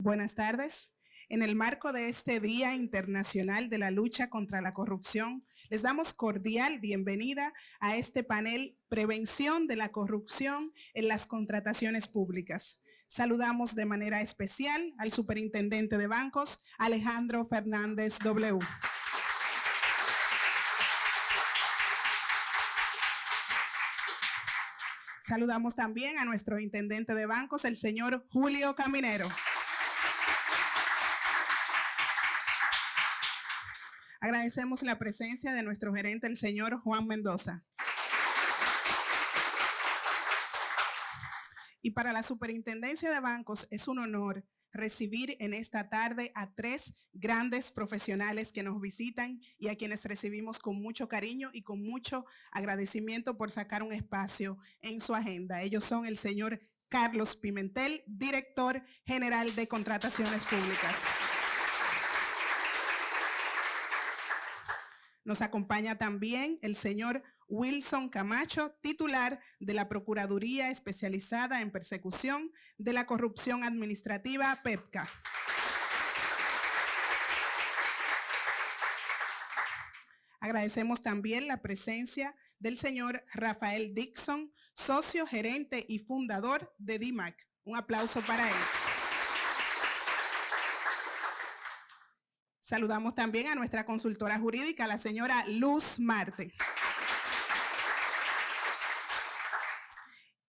Buenas tardes. En el marco de este Día Internacional de la Lucha contra la Corrupción, les damos cordial bienvenida a este panel Prevención de la Corrupción en las Contrataciones Públicas. Saludamos de manera especial al Superintendente de Bancos, Alejandro Fernández W. Saludamos también a nuestro Intendente de Bancos, el señor Julio Caminero. Agradecemos la presencia de nuestro gerente, el señor Juan Mendoza. Y para la Superintendencia de Bancos es un honor recibir en esta tarde a 3 grandes profesionales que nos visitan y a quienes recibimos con mucho cariño y con mucho agradecimiento por sacar un espacio en su agenda. Ellos son el señor Carlos Pimentel, Director General de Contrataciones Públicas. Nos acompaña también el señor Wilson Camacho, titular de la Procuraduría Especializada en Persecución de la Corrupción Administrativa, PEPCA. Agradecemos también la presencia del señor Rafael Dixon, socio, gerente y fundador de DIMAC. Un aplauso para él. Saludamos también a nuestra consultora jurídica, la señora Luz Marte.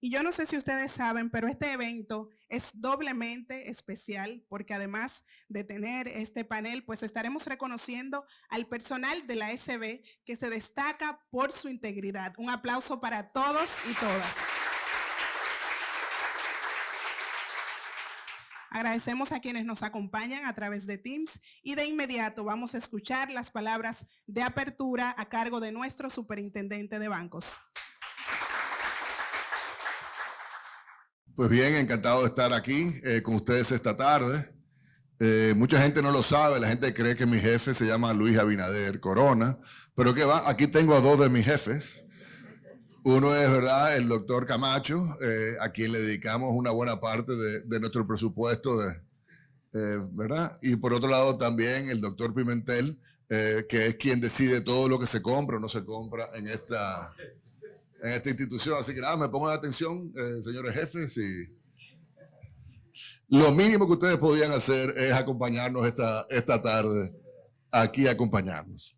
Y yo no sé si ustedes saben, pero este evento es doblemente especial porque además de tener este panel, pues estaremos reconociendo al personal de la SB que se destaca por su integridad. Un aplauso para todos y todas. Agradecemos a quienes nos acompañan a través de Teams y de inmediato vamos a escuchar las palabras de apertura a cargo de nuestro superintendente de bancos. Pues bien, encantado de estar aquí con ustedes esta tarde. Mucha gente no lo sabe, la gente cree que mi jefe se llama Luis Abinader Corona, pero que va, aquí tengo a 2 de mis jefes. Uno es, ¿verdad?, el doctor Camacho, a quien le dedicamos una buena parte de nuestro presupuesto, ¿verdad? Y por otro lado también el doctor Pimentel, que es quien decide todo lo que se compra o no se compra en esta institución. Así que nada, me pongan atención, señores jefes, y lo mínimo que ustedes podían hacer es acompañarnos esta tarde, aquí acompañarnos.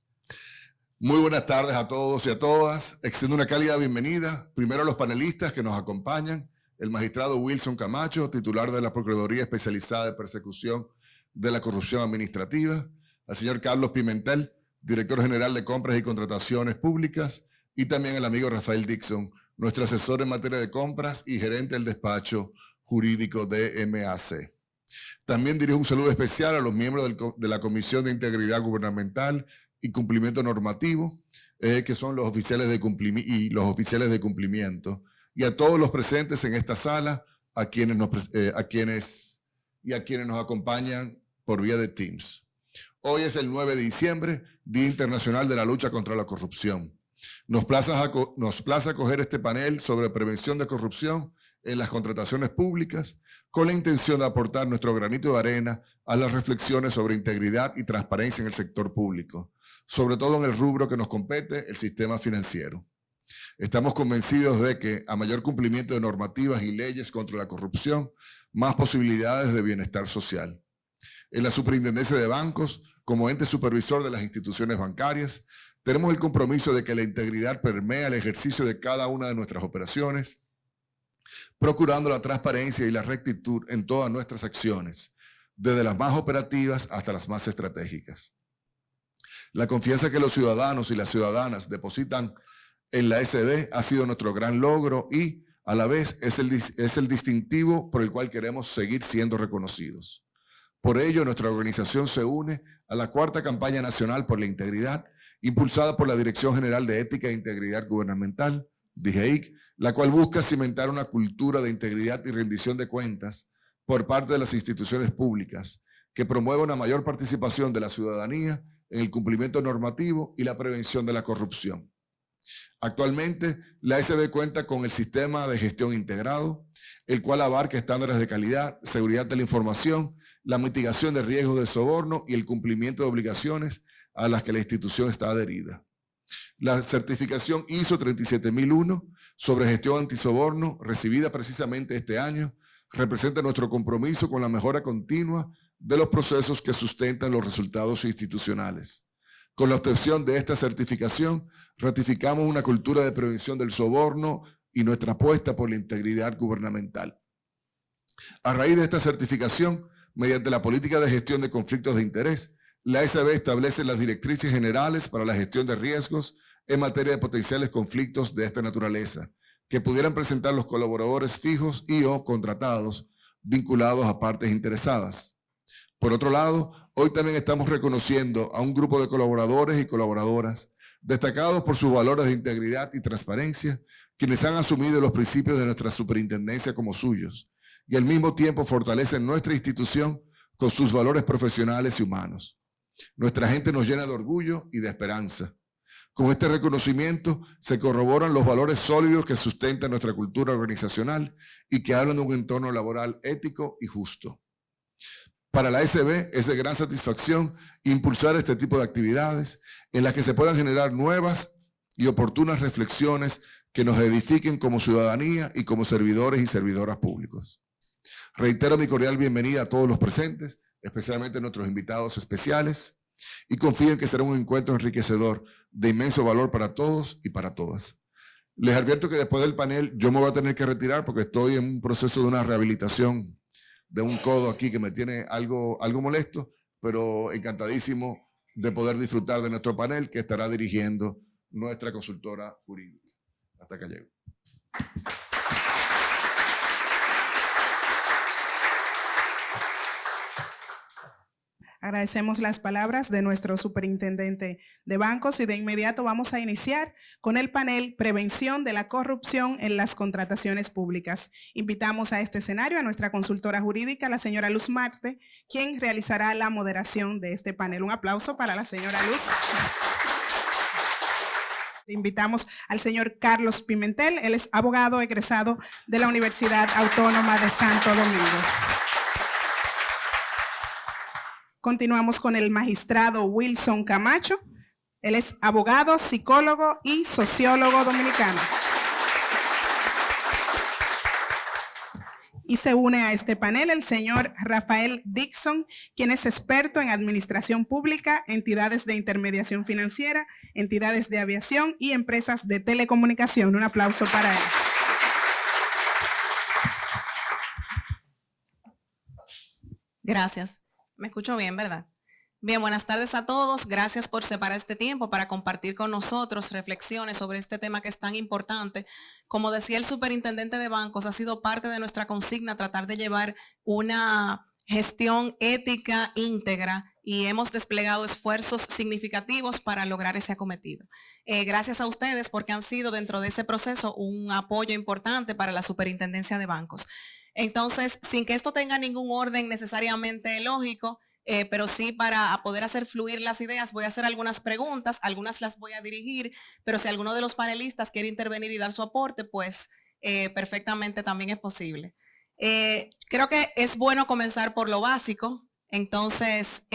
Muy buenas tardes a todos y a todas. Extiendo una cálida bienvenida primero a los panelistas que nos acompañan, el magistrado Wilson Camacho, titular de la Procuraduría Especializada de Persecución de la Corrupción Administrativa, al señor Carlos Pimentel, director general de Compras y Contrataciones Públicas, y también el amigo Rafael Dixon, nuestro asesor en materia de compras y gerente del despacho jurídico de MAC. También dirijo un saludo especial a los miembros de la Comisión de Integridad Gubernamental y Cumplimiento Normativo, que son los oficiales de cumplimiento, y a todos los presentes en esta sala, a quienes nos acompañan por vía de Teams. Hoy es el 9 de diciembre, Día Internacional de la Lucha contra la Corrupción. Nos place acoger este panel sobre prevención de corrupción en las contrataciones públicas con la intención de aportar nuestro granito de arena a las reflexiones sobre integridad y transparencia en el sector público, sobre todo en el rubro que nos compete, el sistema financiero. Estamos convencidos de que a mayor cumplimiento de normativas y leyes contra la corrupción, más posibilidades de bienestar social. En la Superintendencia de Bancos, como ente supervisor de las instituciones bancarias, tenemos el compromiso de que la integridad permea el ejercicio de cada una de nuestras operaciones, procurando la transparencia y la rectitud en todas nuestras acciones, desde las más operativas hasta las más estratégicas. La confianza que los ciudadanos y las ciudadanas depositan en la SB ha sido nuestro gran logro y, a la vez, es el distintivo por el cual queremos seguir siendo reconocidos. Por ello, nuestra organización se une a la 4ª Campaña Nacional por la Integridad, impulsada por la Dirección General de Ética e Integridad Gubernamental, DGEIC, la cual busca cimentar una cultura de integridad y rendición de cuentas por parte de las instituciones públicas, que promueva una mayor participación de la ciudadanía en el cumplimiento normativo y la prevención de la corrupción. Actualmente, la ASB cuenta con el sistema de gestión integrado, el cual abarca estándares de calidad, seguridad de la información, la mitigación de riesgos de soborno y el cumplimiento de obligaciones a las que la institución está adherida. La certificación ISO 37001 sobre gestión antisoborno, recibida precisamente este año, representa nuestro compromiso con la mejora continua de los procesos que sustentan los resultados institucionales. Con la obtención de esta certificación, ratificamos una cultura de prevención del soborno y nuestra apuesta por la integridad gubernamental. A raíz de esta certificación, mediante la política de gestión de conflictos de interés, la ASB establece las directrices generales para la gestión de riesgos en materia de potenciales conflictos de esta naturaleza, que pudieran presentar los colaboradores fijos y o contratados vinculados a partes interesadas. Por otro lado, hoy también estamos reconociendo a un grupo de colaboradores y colaboradoras destacados por sus valores de integridad y transparencia, quienes han asumido los principios de nuestra superintendencia como suyos y al mismo tiempo fortalecen nuestra institución con sus valores profesionales y humanos. Nuestra gente nos llena de orgullo y de esperanza. Con este reconocimiento se corroboran los valores sólidos que sustentan nuestra cultura organizacional y que hablan de un entorno laboral ético y justo. Para la ASB es de gran satisfacción impulsar este tipo de actividades en las que se puedan generar nuevas y oportunas reflexiones que nos edifiquen como ciudadanía y como servidores y servidoras públicos. Reitero mi cordial bienvenida a todos los presentes, especialmente a nuestros invitados especiales, y confío en que será un encuentro enriquecedor de inmenso valor para todos y para todas. Les advierto que después del panel yo me voy a tener que retirar porque estoy en un proceso de una rehabilitación de un codo aquí que me tiene algo molesto, pero encantadísimo de poder disfrutar de nuestro panel que estará dirigiendo nuestra consultora jurídica. Hasta acá llego. Agradecemos las palabras de nuestro superintendente de bancos y de inmediato vamos a iniciar con el panel Prevención de la Corrupción en las Contrataciones Públicas. Invitamos a este escenario a nuestra consultora jurídica, la señora Luz Marte, quien realizará la moderación de este panel. Un aplauso para la señora Luz. Invitamos al señor Carlos Pimentel, él es abogado egresado de la Universidad Autónoma de Santo Domingo. Continuamos con el magistrado Wilson Camacho. Él es abogado, psicólogo y sociólogo dominicano. Y se une a este panel el señor Rafael Dixon, quien es experto en administración pública, entidades de intermediación financiera, entidades de aviación y empresas de telecomunicación. Un aplauso para él. Gracias. Me escucho bien, ¿verdad? Bien, buenas tardes a todos. Gracias por separar este tiempo para compartir con nosotros reflexiones sobre este tema que es tan importante. Como decía el superintendente de bancos, ha sido parte de nuestra consigna tratar de llevar una gestión ética íntegra y hemos desplegado esfuerzos significativos para lograr ese acometido. Gracias a ustedes porque han sido dentro de ese proceso un apoyo importante para la superintendencia de bancos. Entonces, sin que esto tenga ningún orden necesariamente lógico, pero sí para poder hacer fluir las ideas, voy a hacer algunas preguntas, algunas las voy a dirigir, pero si alguno de los panelistas quiere intervenir y dar su aporte, pues perfectamente también es posible. Creo que es bueno comenzar por lo básico. Entonces,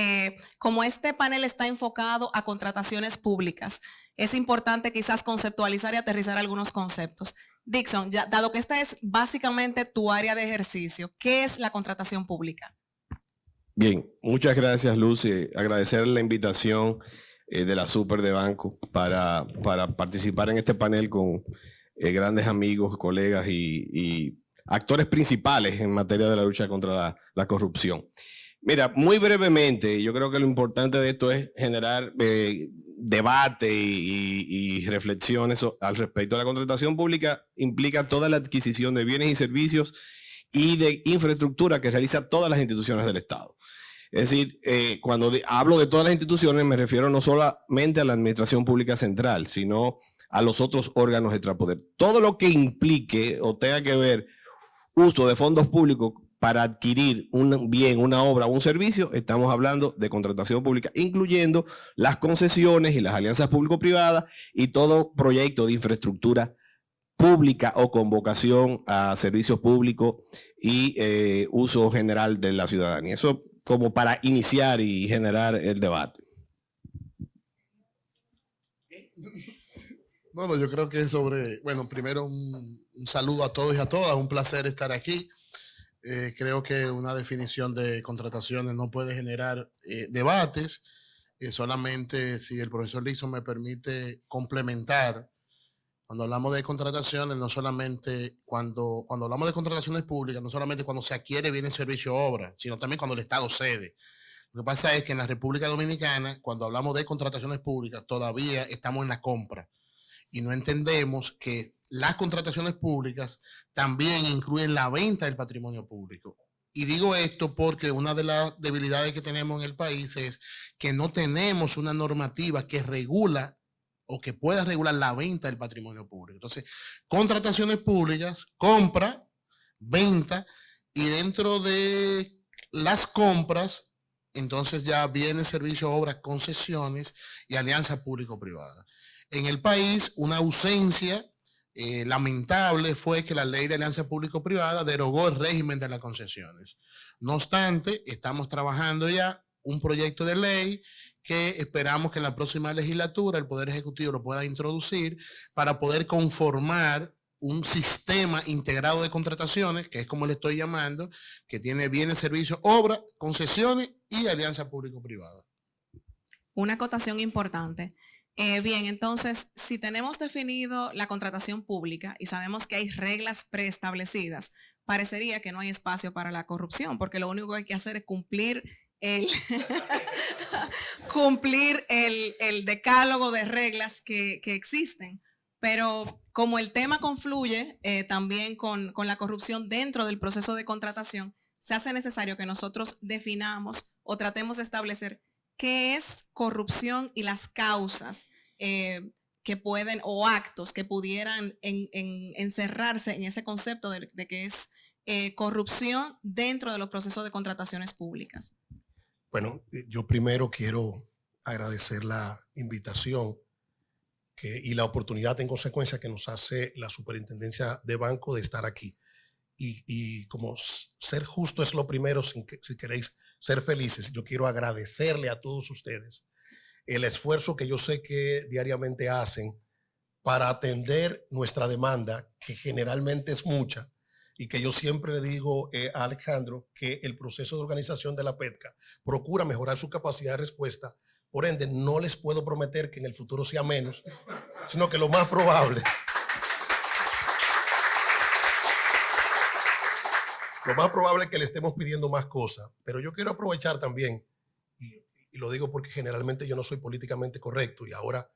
como este panel está enfocado a contrataciones públicas, es importante quizás conceptualizar y aterrizar algunos conceptos. Dixon, dado que esta es básicamente tu área de ejercicio, ¿qué es la contratación pública? Bien, muchas gracias, Lucy. Agradecer la invitación de la Super de Banco para participar en este panel con grandes amigos, colegas y actores principales en materia de la lucha contra la corrupción. Mira, muy brevemente, yo creo que lo importante de esto es generar debate y reflexiones al respecto. La contratación pública implica toda la adquisición de bienes y servicios y de infraestructura que realiza todas las instituciones del Estado. Es decir, cuando hablo de todas las instituciones me refiero no solamente a la administración pública central, sino a los otros órganos extrapoder. Todo lo que implique o tenga que ver uso de fondos públicos para adquirir un bien, una obra o un servicio, estamos hablando de contratación pública, incluyendo las concesiones y las alianzas público-privadas y todo proyecto de infraestructura pública o con vocación a servicios públicos y uso general de la ciudadanía. Eso como para iniciar y generar el debate. Bueno, yo creo que bueno, primero un saludo a todos y a todas, un placer estar aquí. Creo que una definición de contrataciones no puede generar debates, solamente si el profesor Lixon me permite complementar. Cuando hablamos de contrataciones, no solamente cuando hablamos de contrataciones públicas, no solamente cuando se adquiere bien el servicio o obra, sino también cuando el Estado cede. Lo que pasa es que en la República Dominicana, cuando hablamos de contrataciones públicas, todavía estamos en la compra y no entendemos que las contrataciones públicas también incluyen la venta del patrimonio público. Y digo esto porque una de las debilidades que tenemos en el país es que no tenemos una normativa que regula o que pueda regular la venta del patrimonio público. Entonces, contrataciones públicas, compra, venta, y dentro de las compras, entonces ya viene servicio, obras, concesiones y alianza público-privada. En el país, una ausencia lamentable fue que la ley de alianza público-privada derogó el régimen de las concesiones. No obstante, estamos trabajando ya un proyecto de ley que esperamos que en la próxima legislatura el Poder Ejecutivo lo pueda introducir para poder conformar un sistema integrado de contrataciones, que es como le estoy llamando, que tiene bienes, servicios, obras, concesiones y alianza público-privada. Una acotación importante. Bien, entonces, si tenemos definido la contratación pública y sabemos que hay reglas preestablecidas, parecería que no hay espacio para la corrupción, porque lo único que hay que hacer es cumplir el decálogo de reglas que existen. Pero como el tema confluye también con la corrupción dentro del proceso de contratación, se hace necesario que nosotros definamos o tratemos de establecer qué es corrupción y las causas que pueden o actos que pudieran encerrarse en ese concepto de que es corrupción dentro de los procesos de contrataciones públicas. Bueno, yo primero quiero agradecer la invitación y la oportunidad en consecuencia que nos hace la Superintendencia de Banco de estar aquí. Y como ser justo es lo primero, si queréis ser felices, yo quiero agradecerle a todos ustedes el esfuerzo que yo sé que diariamente hacen para atender nuestra demanda, que generalmente es mucha, y que yo siempre le digo a Alejandro que el proceso de organización de la PETCA procura mejorar su capacidad de respuesta. Por ende, no les puedo prometer que en el futuro sea menos, sino que lo más probable... Lo más probable es que le estemos pidiendo más cosas, pero yo quiero aprovechar también, y lo digo porque generalmente yo no soy políticamente correcto y ahora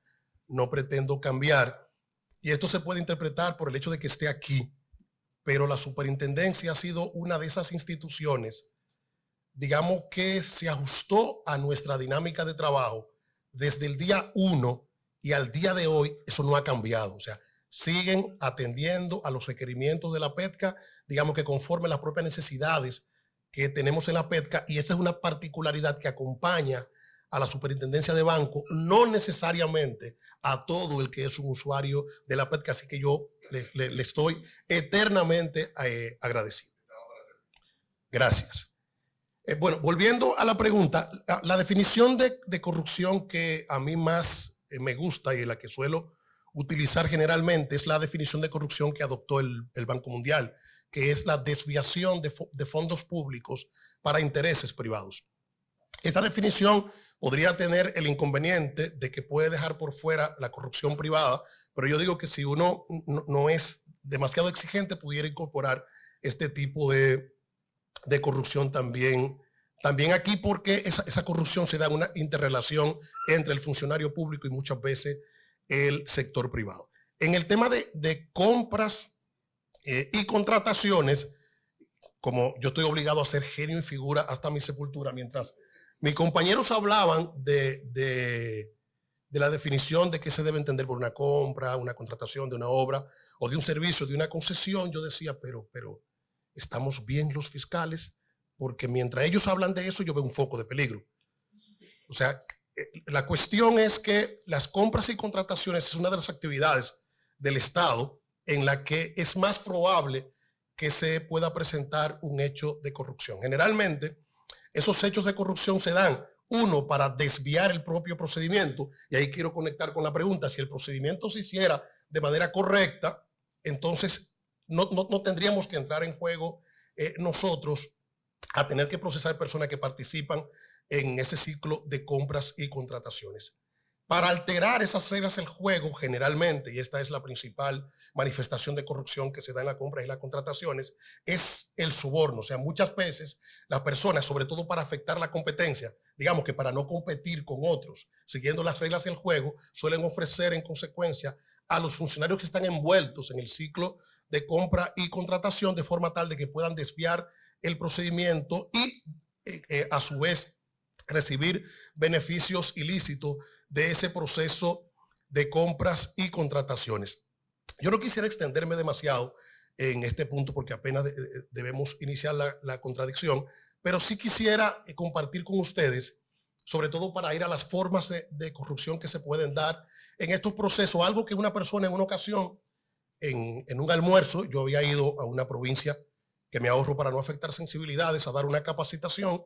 no pretendo cambiar, y esto se puede interpretar por el hecho de que esté aquí, pero la superintendencia ha sido una de esas instituciones, digamos, que se ajustó a nuestra dinámica de trabajo desde el día 1 y al día de hoy eso no ha cambiado. O sea, siguen atendiendo a los requerimientos de la PETCA, digamos que conforme las propias necesidades que tenemos en la PETCA, y esa es una particularidad que acompaña a la Superintendencia de Banco, no necesariamente a todo el que es un usuario de la PETCA, así que yo le estoy eternamente agradecido. Gracias. Bueno, volviendo a la pregunta, la definición de corrupción que a mí más me gusta y la que suelo utilizar generalmente es la definición de corrupción que adoptó el Banco Mundial, que es la desviación de fondos públicos para intereses privados. Esta definición podría tener el inconveniente de que puede dejar por fuera la corrupción privada, pero yo digo que si uno no es demasiado exigente, pudiera incorporar este tipo de corrupción también aquí, porque esa corrupción se da en una interrelación entre el funcionario público y muchas veces el sector privado. En el tema de compras y contrataciones, como yo estoy obligado a ser genio y figura hasta mi sepultura, mientras mis compañeros hablaban de la definición de qué se debe entender por una compra, una contratación de una obra o de un servicio, de una concesión, yo decía, pero ¿estamos bien los fiscales? Porque mientras ellos hablan de eso, yo veo un foco de peligro. O sea, la cuestión es que las compras y contrataciones es una de las actividades del Estado en la que es más probable que se pueda presentar un hecho de corrupción. Generalmente, esos hechos de corrupción se dan, uno, para desviar el propio procedimiento, y ahí quiero conectar con la pregunta, si el procedimiento se hiciera de manera correcta, entonces no tendríamos que entrar en juego nosotros a tener que procesar personas que participan en ese ciclo de compras y contrataciones. Para alterar esas reglas del juego, generalmente, y esta es la principal manifestación de corrupción que se da en la compra y las contrataciones, es el soborno. O sea, muchas veces las personas, sobre todo para afectar la competencia, digamos que para no competir con otros, siguiendo las reglas del juego, suelen ofrecer en consecuencia a los funcionarios que están envueltos en el ciclo de compra y contratación de forma tal de que puedan desviar el procedimiento y a su vez recibir beneficios ilícitos de ese proceso de compras y contrataciones. Yo no quisiera extenderme demasiado en este punto porque apenas debemos iniciar la contradicción, pero sí quisiera compartir con ustedes, sobre todo para ir a las formas de corrupción que se pueden dar en estos procesos. Algo que una persona en una ocasión, en un almuerzo, yo había ido a una provincia que me ahorro para no afectar sensibilidades, a dar una capacitación,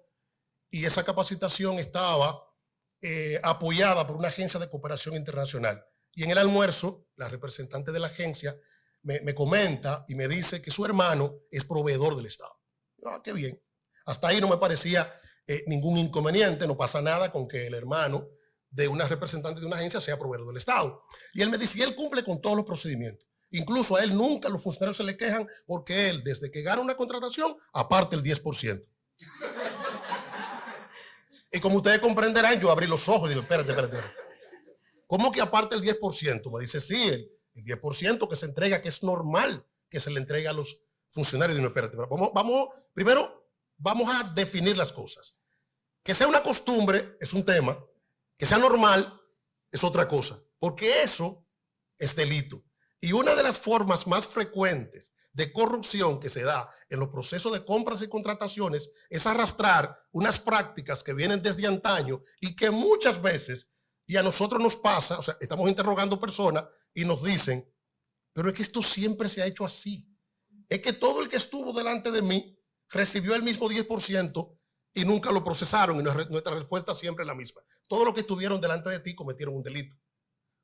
y esa capacitación estaba apoyada por una agencia de cooperación internacional. Y en el almuerzo, la representante de la agencia me comenta y me dice que su hermano es proveedor del Estado. Ah, qué bien. Hasta ahí no me parecía ningún inconveniente, no pasa nada con que el hermano de una representante de una agencia sea proveedor del Estado. Y él me dice, y él cumple con todos los procedimientos. Incluso a él nunca los funcionarios se le quejan porque él, desde que gana una contratación, aparte el 10%. Y como ustedes comprenderán, yo abrí los ojos y digo, espérate. ¿Cómo que aparte el 10%? Me dice, sí, el 10% que se entrega, que es normal que se le entregue a los funcionarios. Y digo, espérate, primero vamos a definir las cosas. Que sea una costumbre es un tema, que sea normal es otra cosa, porque eso es delito. Y una de las formas más frecuentes de corrupción que se da en los procesos de compras y contrataciones es arrastrar unas prácticas que vienen desde antaño y que muchas veces, y a nosotros nos pasa, o sea, estamos interrogando personas y nos dicen, pero es que esto siempre se ha hecho así. Es que todo el que estuvo delante de mí recibió el mismo 10% y nunca lo procesaron, y nuestra respuesta siempre es la misma. Todos los que estuvieron delante de ti cometieron un delito.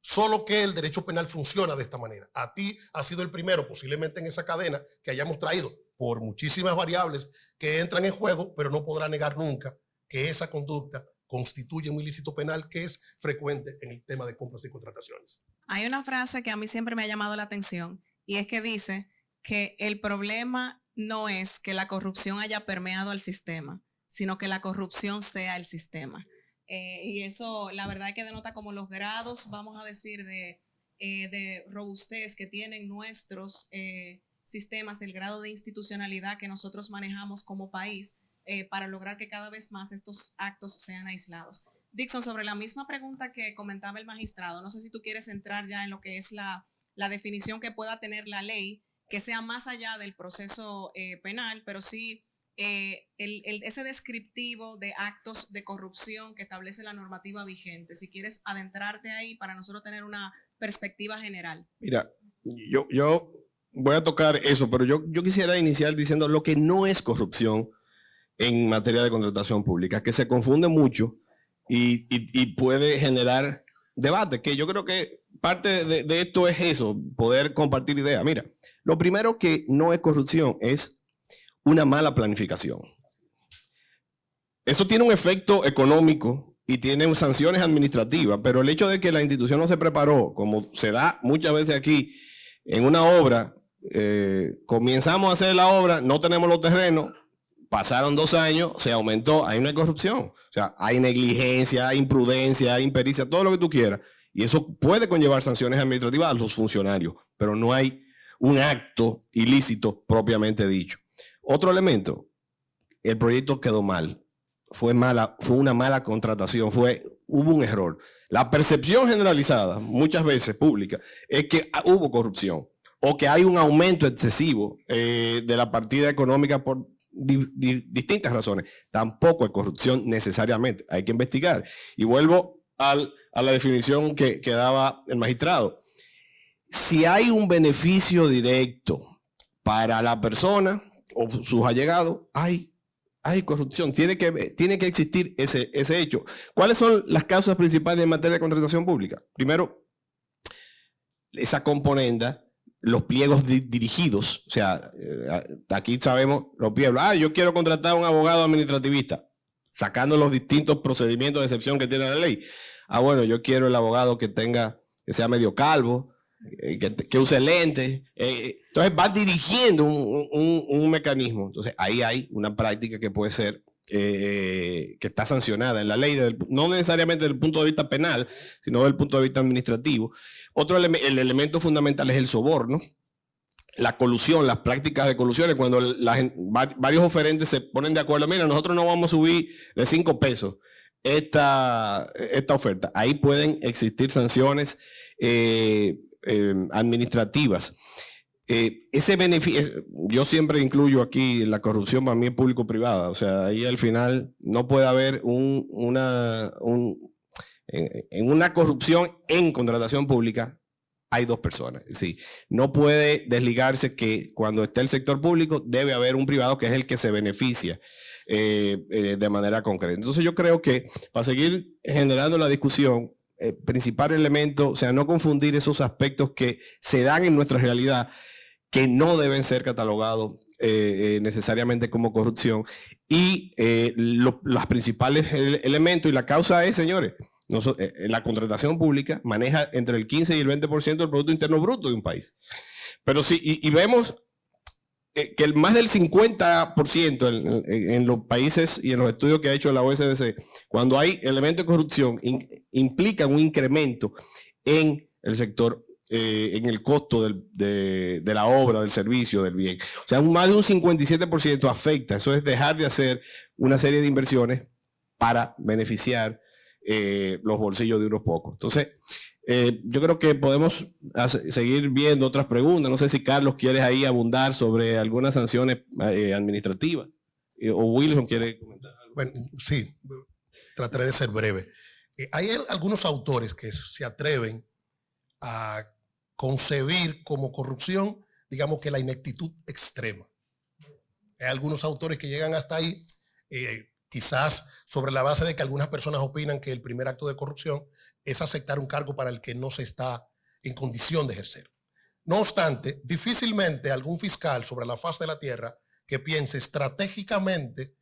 Solo que el derecho penal funciona de esta manera. A ti ha sido el primero, posiblemente en esa cadena, que hayamos traído por muchísimas variables que entran en juego, pero no podrá negar nunca que esa conducta constituye un ilícito penal que es frecuente en el tema de compras y contrataciones. Hay una frase que a mí siempre me ha llamado la atención y es que dice que el problema no es que la corrupción haya permeado al sistema, sino que la corrupción sea el sistema. Y eso, la verdad es que denota como los grados, vamos a decir, de robustez que tienen nuestros sistemas, el grado de institucionalidad que nosotros manejamos como país para lograr que cada vez más estos actos sean aislados. Dixon, sobre la misma pregunta que comentaba el magistrado, no sé si tú quieres entrar ya en lo que es la definición que pueda tener la ley, que sea más allá del proceso penal, pero sí ese descriptivo de actos de corrupción que establece la normativa vigente. Si quieres adentrarte ahí para nosotros tener una perspectiva general. Mira, yo voy a tocar eso, pero yo quisiera iniciar diciendo lo que no es corrupción en materia de contratación pública, que se confunde mucho y puede generar debate, que yo creo que parte de esto es eso, poder compartir ideas. Mira, lo primero que no es corrupción es una mala planificación. Eso tiene un efecto económico y tiene sanciones administrativas, pero el hecho de que la institución no se preparó, como se da muchas veces aquí, en una obra, comenzamos a hacer la obra, no tenemos los terrenos, pasaron 2 años, se aumentó, hay una corrupción. O sea, hay negligencia, hay imprudencia, hay impericia, todo lo que tú quieras. Y eso puede conllevar sanciones administrativas a los funcionarios, pero no hay un acto ilícito propiamente dicho. Otro elemento, el proyecto quedó mal, fue una mala contratación, hubo un error. La percepción generalizada, muchas veces pública, es que hubo corrupción. o que hay un aumento excesivo de la partida económica por distintas razones. Tampoco hay corrupción necesariamente, hay que investigar. Y vuelvo a la definición que daba el magistrado. Si hay un beneficio directo para la persona o sus allegados, hay corrupción. Tiene que existir ese hecho. ¿Cuáles son las causas principales en materia de contratación pública? Primero, esa componenda, los pliegos dirigidos. O sea, aquí sabemos los pliegos. Yo quiero contratar a un abogado administrativista, sacando los distintos procedimientos de excepción que tiene la ley. Bueno, yo quiero el abogado que sea medio calvo, que use lentes. Entonces va dirigiendo un mecanismo. Entonces ahí hay una práctica que puede ser que está sancionada en la ley, no necesariamente desde el punto de vista penal, sino desde el punto de vista administrativo. El elemento fundamental es el soborno, la colusión, las prácticas de colusiones, cuando varios oferentes se ponen de acuerdo. Mira, nosotros no vamos a subir de 5 pesos esta oferta. Ahí pueden existir sanciones administrativas. Ese beneficio, yo siempre incluyo aquí la corrupción, para mí es público-privada. O sea, ahí al final no puede haber en una corrupción en contratación pública. Hay 2 personas. Sí, no puede desligarse que cuando está el sector público debe haber un privado que es el que se beneficia de manera concreta. Entonces yo creo que para seguir generando la discusión, principal elemento, o sea, no confundir esos aspectos que se dan en nuestra realidad, que no deben ser catalogados necesariamente como corrupción, y los principales elementos. Y la causa es, señores, la contratación pública maneja entre el 15 y el 20% del Producto Interno Bruto de un país. Pero sí, y vemos que más del 50% en los países y en los estudios que ha hecho la OSDC, cuando hay elementos de corrupción, implican un incremento en el sector, en el costo de la obra, del servicio, del bien. O sea, más de un 57% afecta. Eso es dejar de hacer una serie de inversiones para beneficiar los bolsillos de unos pocos. Entonces, yo creo que podemos seguir viendo otras preguntas. No sé si Carlos quieres ahí abundar sobre algunas sanciones administrativas, o Wilson quiere comentar algo. Bueno, sí, trataré de ser breve. Hay algunos autores que se atreven a concebir como corrupción, digamos que la ineptitud extrema. Hay algunos autores que llegan hasta ahí, quizás sobre la base de que algunas personas opinan que el primer acto de corrupción es aceptar un cargo para el que no se está en condición de ejercer. No obstante, difícilmente algún fiscal sobre la faz de la tierra que piense estratégicamente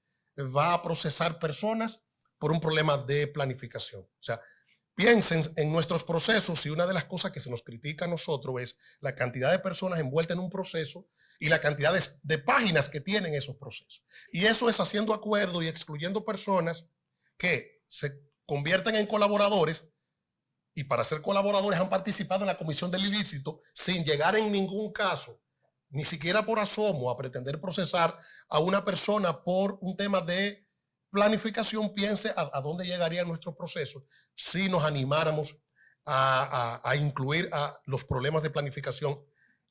va a procesar personas por un problema de planificación. O sea, piensen en nuestros procesos, y una de las cosas que se nos critica a nosotros es la cantidad de personas envueltas en un proceso y la cantidad de páginas que tienen esos procesos. Y eso es haciendo acuerdos y excluyendo personas que se convierten en colaboradores, y para ser colaboradores han participado en la comisión del ilícito sin llegar en ningún caso, ni siquiera por asomo, a pretender procesar a una persona por un tema de planificación. Piense a dónde llegaría nuestro proceso si nos animáramos a incluir a los problemas de planificación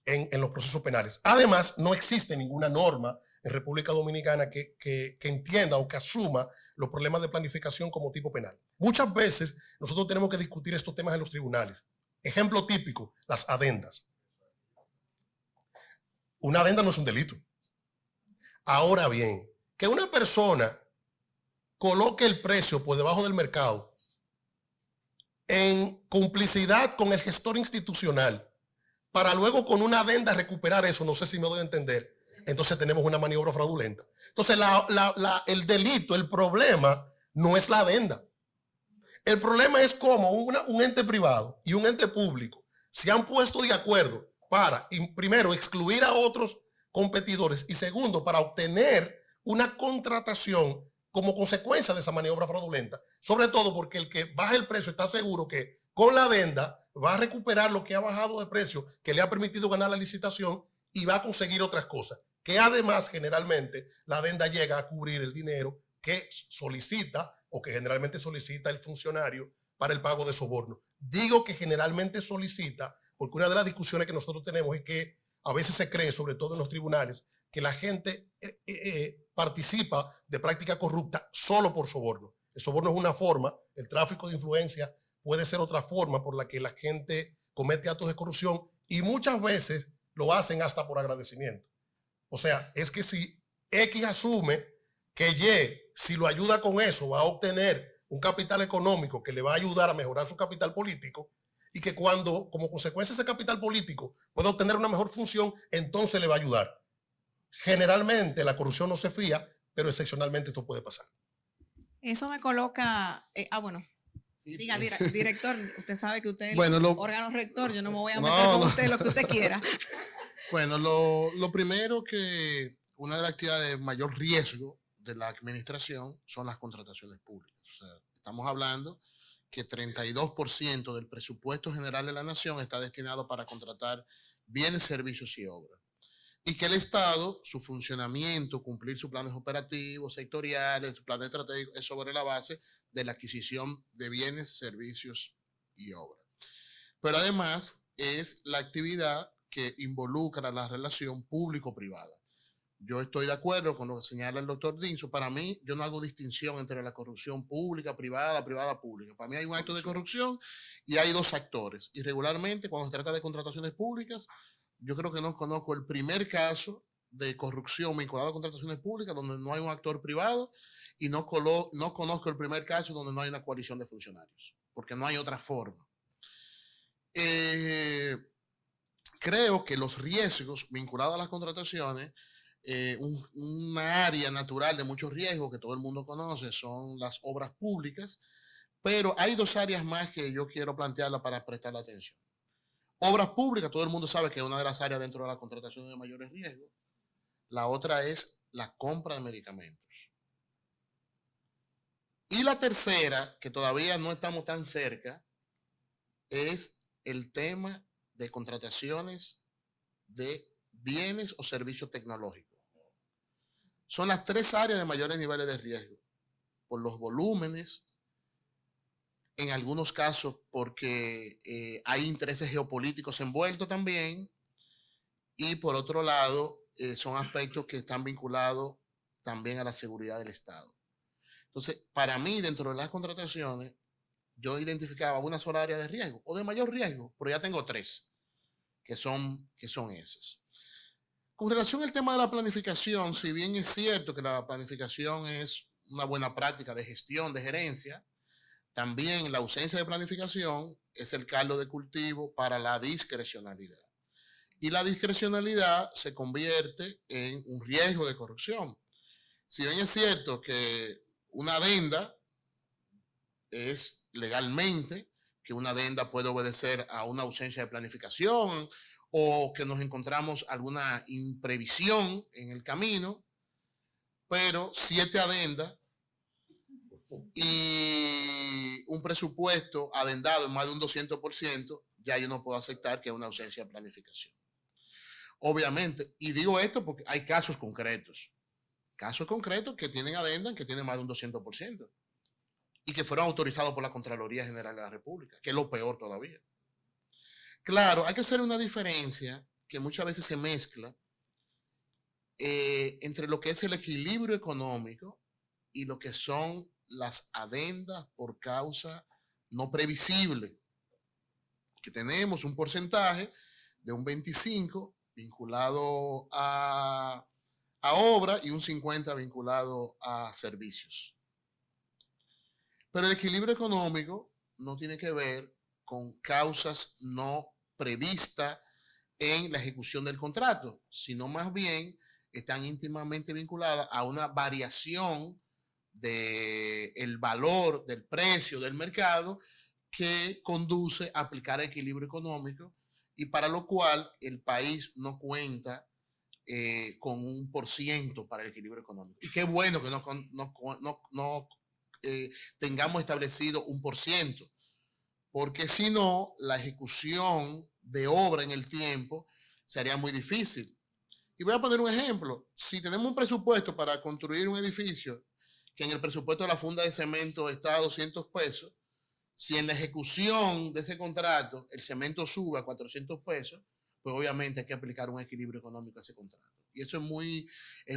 en los procesos penales. Además, no existe ninguna norma en República Dominicana que entienda o que asuma los problemas de planificación como tipo penal. Muchas veces nosotros tenemos que discutir estos temas en los tribunales. Ejemplo típico, las adendas. Una adenda no es un delito. Ahora bien, que una persona coloque el precio por debajo del mercado en complicidad con el gestor institucional para luego con una adenda recuperar eso, no sé si me doy a entender, entonces tenemos una maniobra fraudulenta. Entonces el delito, el problema no es la adenda. El problema es cómo un ente privado y un ente público se han puesto de acuerdo para, primero, excluir a otros competidores, y segundo, para obtener una contratación como consecuencia de esa maniobra fraudulenta. Sobre todo porque el que baja el precio está seguro que con la adenda va a recuperar lo que ha bajado de precio, que le ha permitido ganar la licitación, y va a conseguir otras cosas, que además generalmente la adenda llega a cubrir el dinero que solicita, o que generalmente solicita el funcionario para el pago de soborno. Digo que generalmente solicita, porque una de las discusiones que nosotros tenemos es que a veces se cree, sobre todo en los tribunales, que la gente participa de práctica corrupta solo por soborno. El soborno es una forma, el tráfico de influencia puede ser otra forma por la que la gente comete actos de corrupción y muchas veces lo hacen hasta por agradecimiento. O sea, es que si X asume que Y, si lo ayuda con eso, va a obtener un capital económico que le va a ayudar a mejorar su capital político y que cuando, como consecuencia de ese capital político, pueda obtener una mejor función, entonces le va a ayudar. Generalmente la corrupción no se fía, pero excepcionalmente esto puede pasar. Eso me coloca, bueno. Sí, Diga, pues. director, usted sabe que usted es Bueno, el órgano rector, yo no me voy a meter No, con no. usted lo que usted quiera. Bueno, lo primero que una de las actividades de mayor riesgo de la administración son las contrataciones públicas. O sea, estamos hablando que 32% del presupuesto general de la nación está destinado para contratar bienes, servicios y obras. Y que el Estado, su funcionamiento, cumplir sus planes operativos, sectoriales, sus planes estratégicos, es sobre la base de la adquisición de bienes, servicios y obras. Pero además es la actividad que involucra la relación público-privada. Yo estoy de acuerdo con lo que señala el doctor Dinso. Para mí, yo no hago distinción entre la corrupción pública, privada, privada, pública. Para mí hay un acto de corrupción y hay dos actores. Y regularmente, cuando se trata de contrataciones públicas, yo creo que no conozco el primer caso de corrupción vinculado a contrataciones públicas donde no hay un actor privado y no conozco el primer caso donde no hay una coalición de funcionarios, porque no hay otra forma. Creo que los riesgos vinculados a las contrataciones, una área natural de muchos riesgos que todo el mundo conoce son las obras públicas, pero hay dos áreas más que yo quiero plantearla para prestar la atención. Obras públicas, todo el mundo sabe que es una de las áreas dentro de la contratación de mayores riesgos. La otra es la compra de medicamentos. Y la tercera, que todavía no estamos tan cerca, es el tema de contrataciones de bienes o servicios tecnológicos. Son las tres áreas de mayores niveles de riesgo, por los volúmenes, en algunos casos porque hay intereses geopolíticos envueltos también, y por otro lado son aspectos que están vinculados también a la seguridad del Estado. Entonces, para mí, dentro de las contrataciones, yo identificaba una sola área de riesgo o de mayor riesgo, pero ya tengo tres, que son esas. Con relación al tema de la planificación, si bien es cierto que la planificación es una buena práctica de gestión, de gerencia, también la ausencia de planificación es el caldo de cultivo para la discrecionalidad. Y la discrecionalidad se convierte en un riesgo de corrupción. Si bien es cierto que una adenda es legalmente, que una adenda puede obedecer a una ausencia de planificación o que nos encontramos alguna imprevisión en el camino, pero 7 adendas y un presupuesto adendado en más de un 200%, ya yo no puedo aceptar que es una ausencia de planificación. Obviamente, y digo esto porque hay casos concretos que tienen adenda que tienen más de un 200% y que fueron autorizados por la Contraloría General de la República, que es lo peor todavía. Claro, hay que hacer una diferencia que muchas veces se mezcla entre lo que es el equilibrio económico y lo que son las adendas por causa no previsible, que tenemos un porcentaje de un 25 vinculado a obra y un 50 vinculado a servicios. Pero el equilibrio económico no tiene que ver con causas no previstas en la ejecución del contrato, sino más bien están íntimamente vinculadas a una variación del valor, del precio del mercado que conduce a aplicar equilibrio económico y para lo cual el país no cuenta con un % para el equilibrio económico. Y qué bueno que no tengamos establecido un %, porque si no, la ejecución de obra en el tiempo sería muy difícil. Y voy a poner un ejemplo. Si tenemos un presupuesto para construir un edificio que en el presupuesto de la funda de cemento está a 200 pesos, Si en la ejecución de ese contrato el cemento sube a 400 pesos, pues obviamente hay que aplicar un equilibrio económico a ese contrato. Y eso es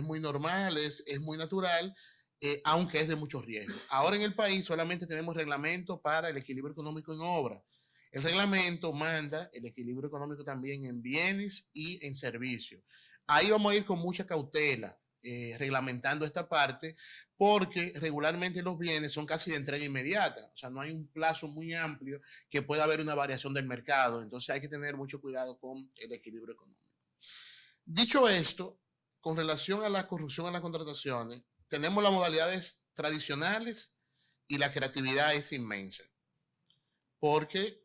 muy normal, es muy natural, aunque es de mucho riesgo. Ahora en el país solamente tenemos reglamento para el equilibrio económico en obra. El reglamento manda el equilibrio económico también en bienes y en servicios. Ahí vamos a ir con mucha cautela, reglamentando esta parte, porque regularmente los bienes son casi de entrega inmediata, o sea, no hay un plazo muy amplio que pueda haber una variación del mercado, entonces hay que tener mucho cuidado con el equilibrio económico. Dicho esto, con relación a la corrupción en las contrataciones, tenemos las modalidades tradicionales y la creatividad es inmensa, porque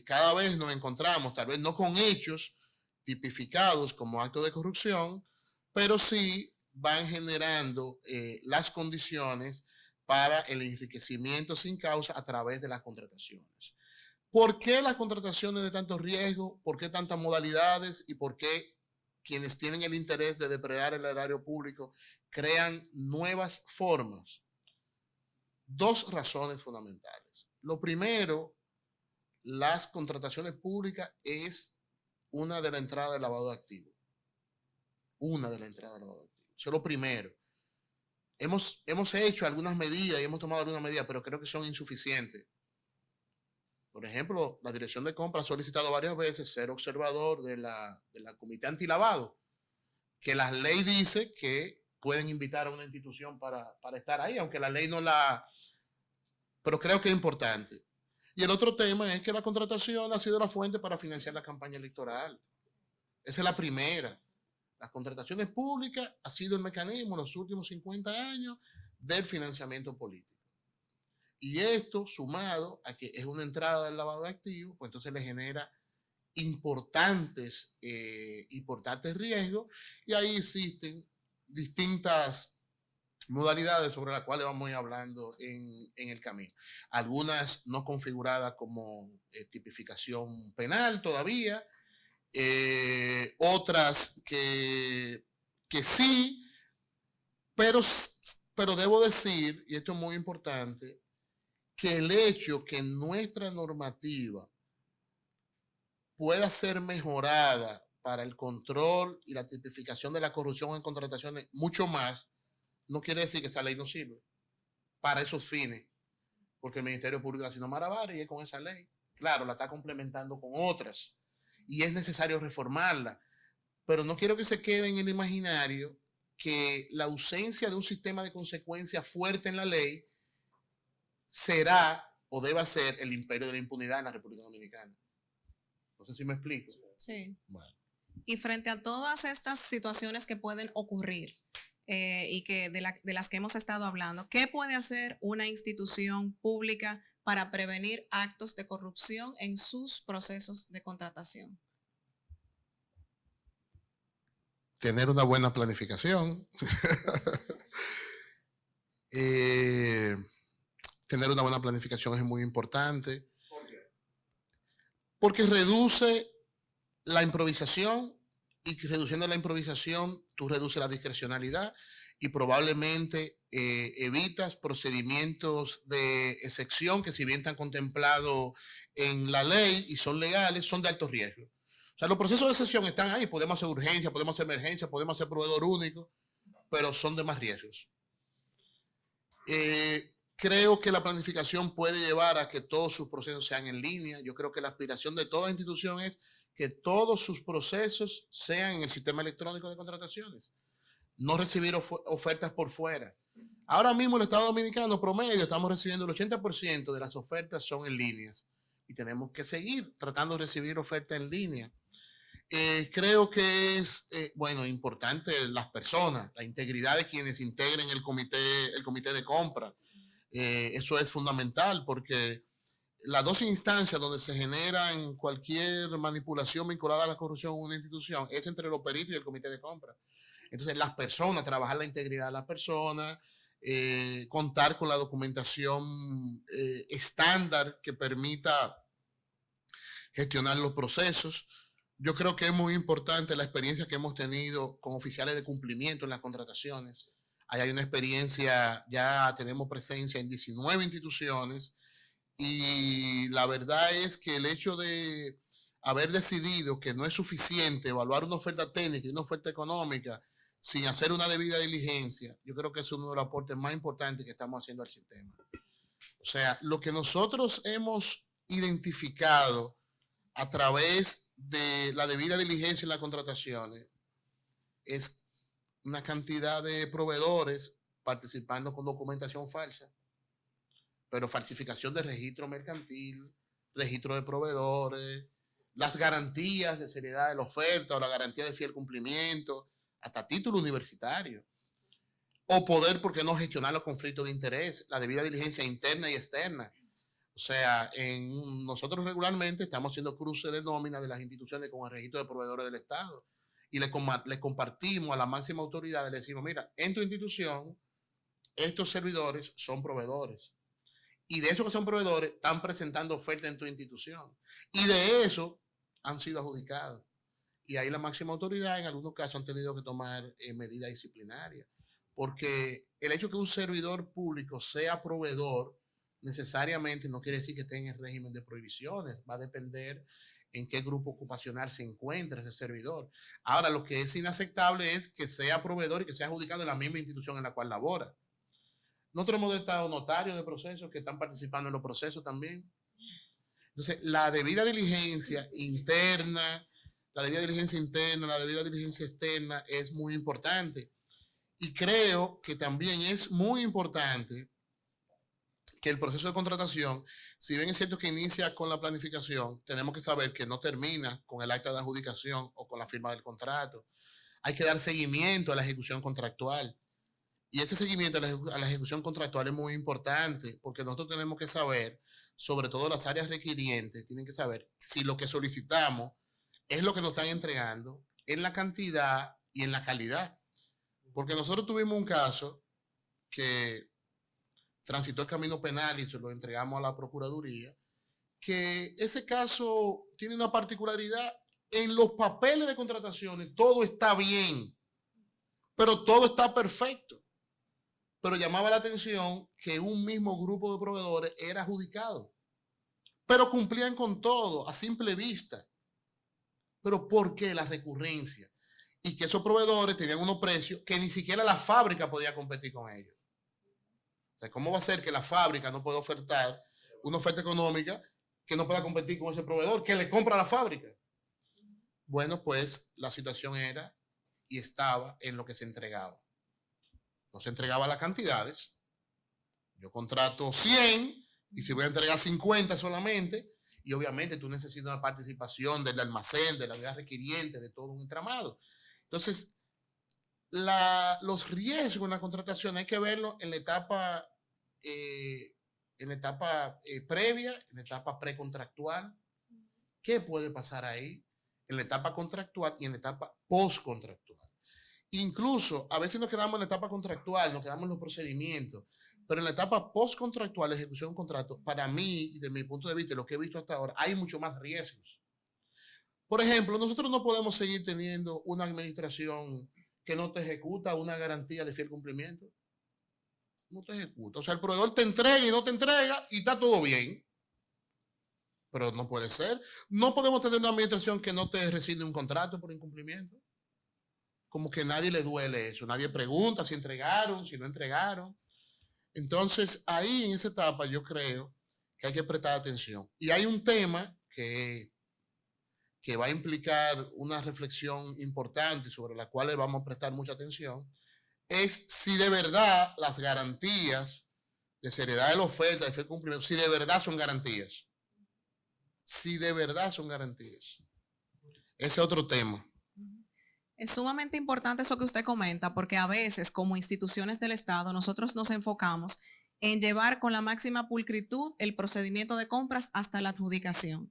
cada vez nos encontramos, tal vez no con hechos tipificados como actos de corrupción, pero sí van generando las condiciones para el enriquecimiento sin causa a través de las contrataciones. ¿Por qué las contrataciones de tanto riesgo? ¿Por qué tantas modalidades? ¿Y por qué quienes tienen el interés de depredar el erario público crean nuevas formas? Dos razones fundamentales. Lo primero, las contrataciones públicas es una de la entrada del lavado de activos. Una de la entrada del lavado de activos. Eso es lo primero. Hemos hecho algunas medidas y hemos tomado algunas medidas, pero creo que son insuficientes. Por ejemplo, la Dirección de Compra ha solicitado varias veces ser observador de la Comité Antilavado, que la ley dice que pueden invitar a una institución para estar ahí, aunque la ley no la... Pero creo que es importante. Y el otro tema es que la contratación ha sido la fuente para financiar la campaña electoral. Esa es la primera. Las contrataciones públicas ha sido el mecanismo en los últimos 50 años del financiamiento político. Y esto, sumado a que es una entrada del lavado de activos, pues entonces le genera importantes riesgos, y ahí existen distintas modalidades sobre las cuales vamos a ir hablando en el camino. Algunas no configuradas como tipificación penal todavía, otras que sí, pero debo decir, y esto es muy importante, que el hecho que nuestra normativa pueda ser mejorada para el control y la tipificación de la corrupción en contrataciones mucho más, no quiere decir que esa ley no sirve para esos fines, porque el Ministerio Público está haciendo malabares y es con esa ley. Claro, la está complementando con otras y es necesario reformarla, pero no quiero que se quede en el imaginario que la ausencia de un sistema de consecuencias fuerte en la ley será o deba ser el imperio de la impunidad en la República Dominicana. No sé si me explico. Sí. Bueno. Y frente a todas estas situaciones que pueden ocurrir y que de las que hemos estado hablando, ¿qué puede hacer una institución pública para prevenir actos de corrupción en sus procesos de contratación? Tener una buena planificación. Tener una buena planificación es muy importante. ¿Por qué? Porque reduce la improvisación, y reduciendo la improvisación, tú reduces la discrecionalidad y probablemente evitas procedimientos de excepción que, si bien están contemplados en la ley y son legales, son de alto riesgo. O sea, los procesos de excepción están ahí, podemos hacer urgencia, podemos hacer emergencia, podemos hacer proveedor único, pero son de más riesgos. Creo que la planificación puede llevar a que todos sus procesos sean en línea. Yo creo que la aspiración de toda institución es que todos sus procesos sean en el sistema electrónico de contrataciones. No recibir ofertas por fuera. Ahora mismo el Estado Dominicano promedio estamos recibiendo el 80% de las ofertas son en líneas. Y tenemos que seguir tratando de recibir ofertas en línea. Creo que es, importante las personas, la integridad de quienes integren el comité de compra. Eso es fundamental, porque las dos instancias donde se generan cualquier manipulación vinculada a la corrupción en una institución es entre los peritos y el comité de compra. Entonces, las personas, trabajar la integridad de las personas, contar con la documentación estándar que permita gestionar los procesos. Yo creo que es muy importante la experiencia que hemos tenido con oficiales de cumplimiento en las contrataciones. Ahí hay una experiencia, ya tenemos presencia en 19 instituciones Y la verdad es que el hecho de haber decidido que no es suficiente evaluar una oferta técnica y una oferta económica sin hacer una debida diligencia, yo creo que es uno de los aportes más importantes que estamos haciendo al sistema. O sea, lo que nosotros hemos identificado a través de la debida diligencia en las contrataciones es una cantidad de proveedores participando con documentación falsa, pero falsificación de registro mercantil, registro de proveedores, las garantías de seriedad de la oferta o la garantía de fiel cumplimiento, hasta título universitario, o poder, ¿por qué no?, gestionar los conflictos de interés, la debida diligencia interna y externa. O sea, nosotros regularmente estamos haciendo cruce de nómina de las instituciones con el registro de proveedores del Estado y le compartimos a la máxima autoridad, le decimos, mira, en tu institución estos servidores son proveedores. Y de esos que son proveedores están presentando ofertas en tu institución. Y de eso han sido adjudicados. Y ahí la máxima autoridad en algunos casos han tenido que tomar medidas disciplinarias. Porque el hecho de que un servidor público sea proveedor necesariamente no quiere decir que esté en el régimen de prohibiciones. Va a depender en qué grupo ocupacional se encuentra ese servidor. Ahora, lo que es inaceptable es que sea proveedor y que sea adjudicado en la misma institución en la cual labora. Nosotros hemos estado notarios de procesos que están participando en los procesos también. Entonces, la debida diligencia interna, la debida diligencia externa es muy importante. Y creo que también es muy importante que el proceso de contratación, si bien es cierto que inicia con la planificación, tenemos que saber que no termina con el acta de adjudicación o con la firma del contrato. Hay que dar seguimiento a la ejecución contractual. Y ese seguimiento a la ejecución contractual es muy importante porque nosotros tenemos que saber, sobre todo las áreas requirientes, tienen que saber si lo que solicitamos es lo que nos están entregando en la cantidad y en la calidad. Porque nosotros tuvimos un caso que transitó el camino penal y se lo entregamos a la Procuraduría, que ese caso tiene una particularidad. En los papeles de contrataciones todo está bien, pero todo está perfecto. Pero llamaba la atención que un mismo grupo de proveedores era adjudicado, pero cumplían con todo a simple vista. Pero ¿por qué la recurrencia? Y que esos proveedores tenían unos precios que ni siquiera la fábrica podía competir con ellos. O sea, ¿cómo va a ser que la fábrica no pueda ofertar una oferta económica que no pueda competir con ese proveedor que le compra a la fábrica? Bueno, pues la situación era y estaba en lo que se entregaba. No se entregaba las cantidades. Yo contrato 100 y si voy a entregar 50 solamente, y obviamente tú necesitas una participación del almacén, de la unidad requiriente, de todo un entramado. Entonces, los riesgos en la contratación hay que verlo en la etapa, previa, en la etapa precontractual. ¿Qué puede pasar ahí? En la etapa contractual y en la etapa postcontractual. Incluso, a veces nos quedamos en la etapa contractual, nos quedamos en los procedimientos, pero en la etapa postcontractual, ejecución de un contrato, para mí, y desde mi punto de vista, lo que he visto hasta ahora, hay mucho más riesgos. Por ejemplo, nosotros no podemos seguir teniendo una administración que no te ejecuta una garantía de fiel cumplimiento. No te ejecuta. O sea, el proveedor te entrega y no te entrega y está todo bien. Pero no puede ser. No podemos tener una administración que no te rescinde un contrato por incumplimiento. Como que a nadie le duele eso. Nadie pregunta si entregaron, si no entregaron. Entonces, ahí en esa etapa yo creo que hay que prestar atención. Y hay un tema que va a implicar una reflexión importante sobre la cual le vamos a prestar mucha atención, es si de verdad las garantías de seriedad de la oferta, de fiel cumplimiento, si de verdad son garantías. Si de verdad son garantías. Ese es otro tema. Es sumamente importante eso que usted comenta, porque a veces como instituciones del Estado nosotros nos enfocamos en llevar con la máxima pulcritud el procedimiento de compras hasta la adjudicación.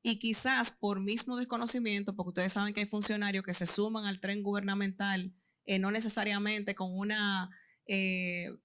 Y quizás por mismo desconocimiento, porque ustedes saben que hay funcionarios que se suman al tren gubernamental, no necesariamente con una, que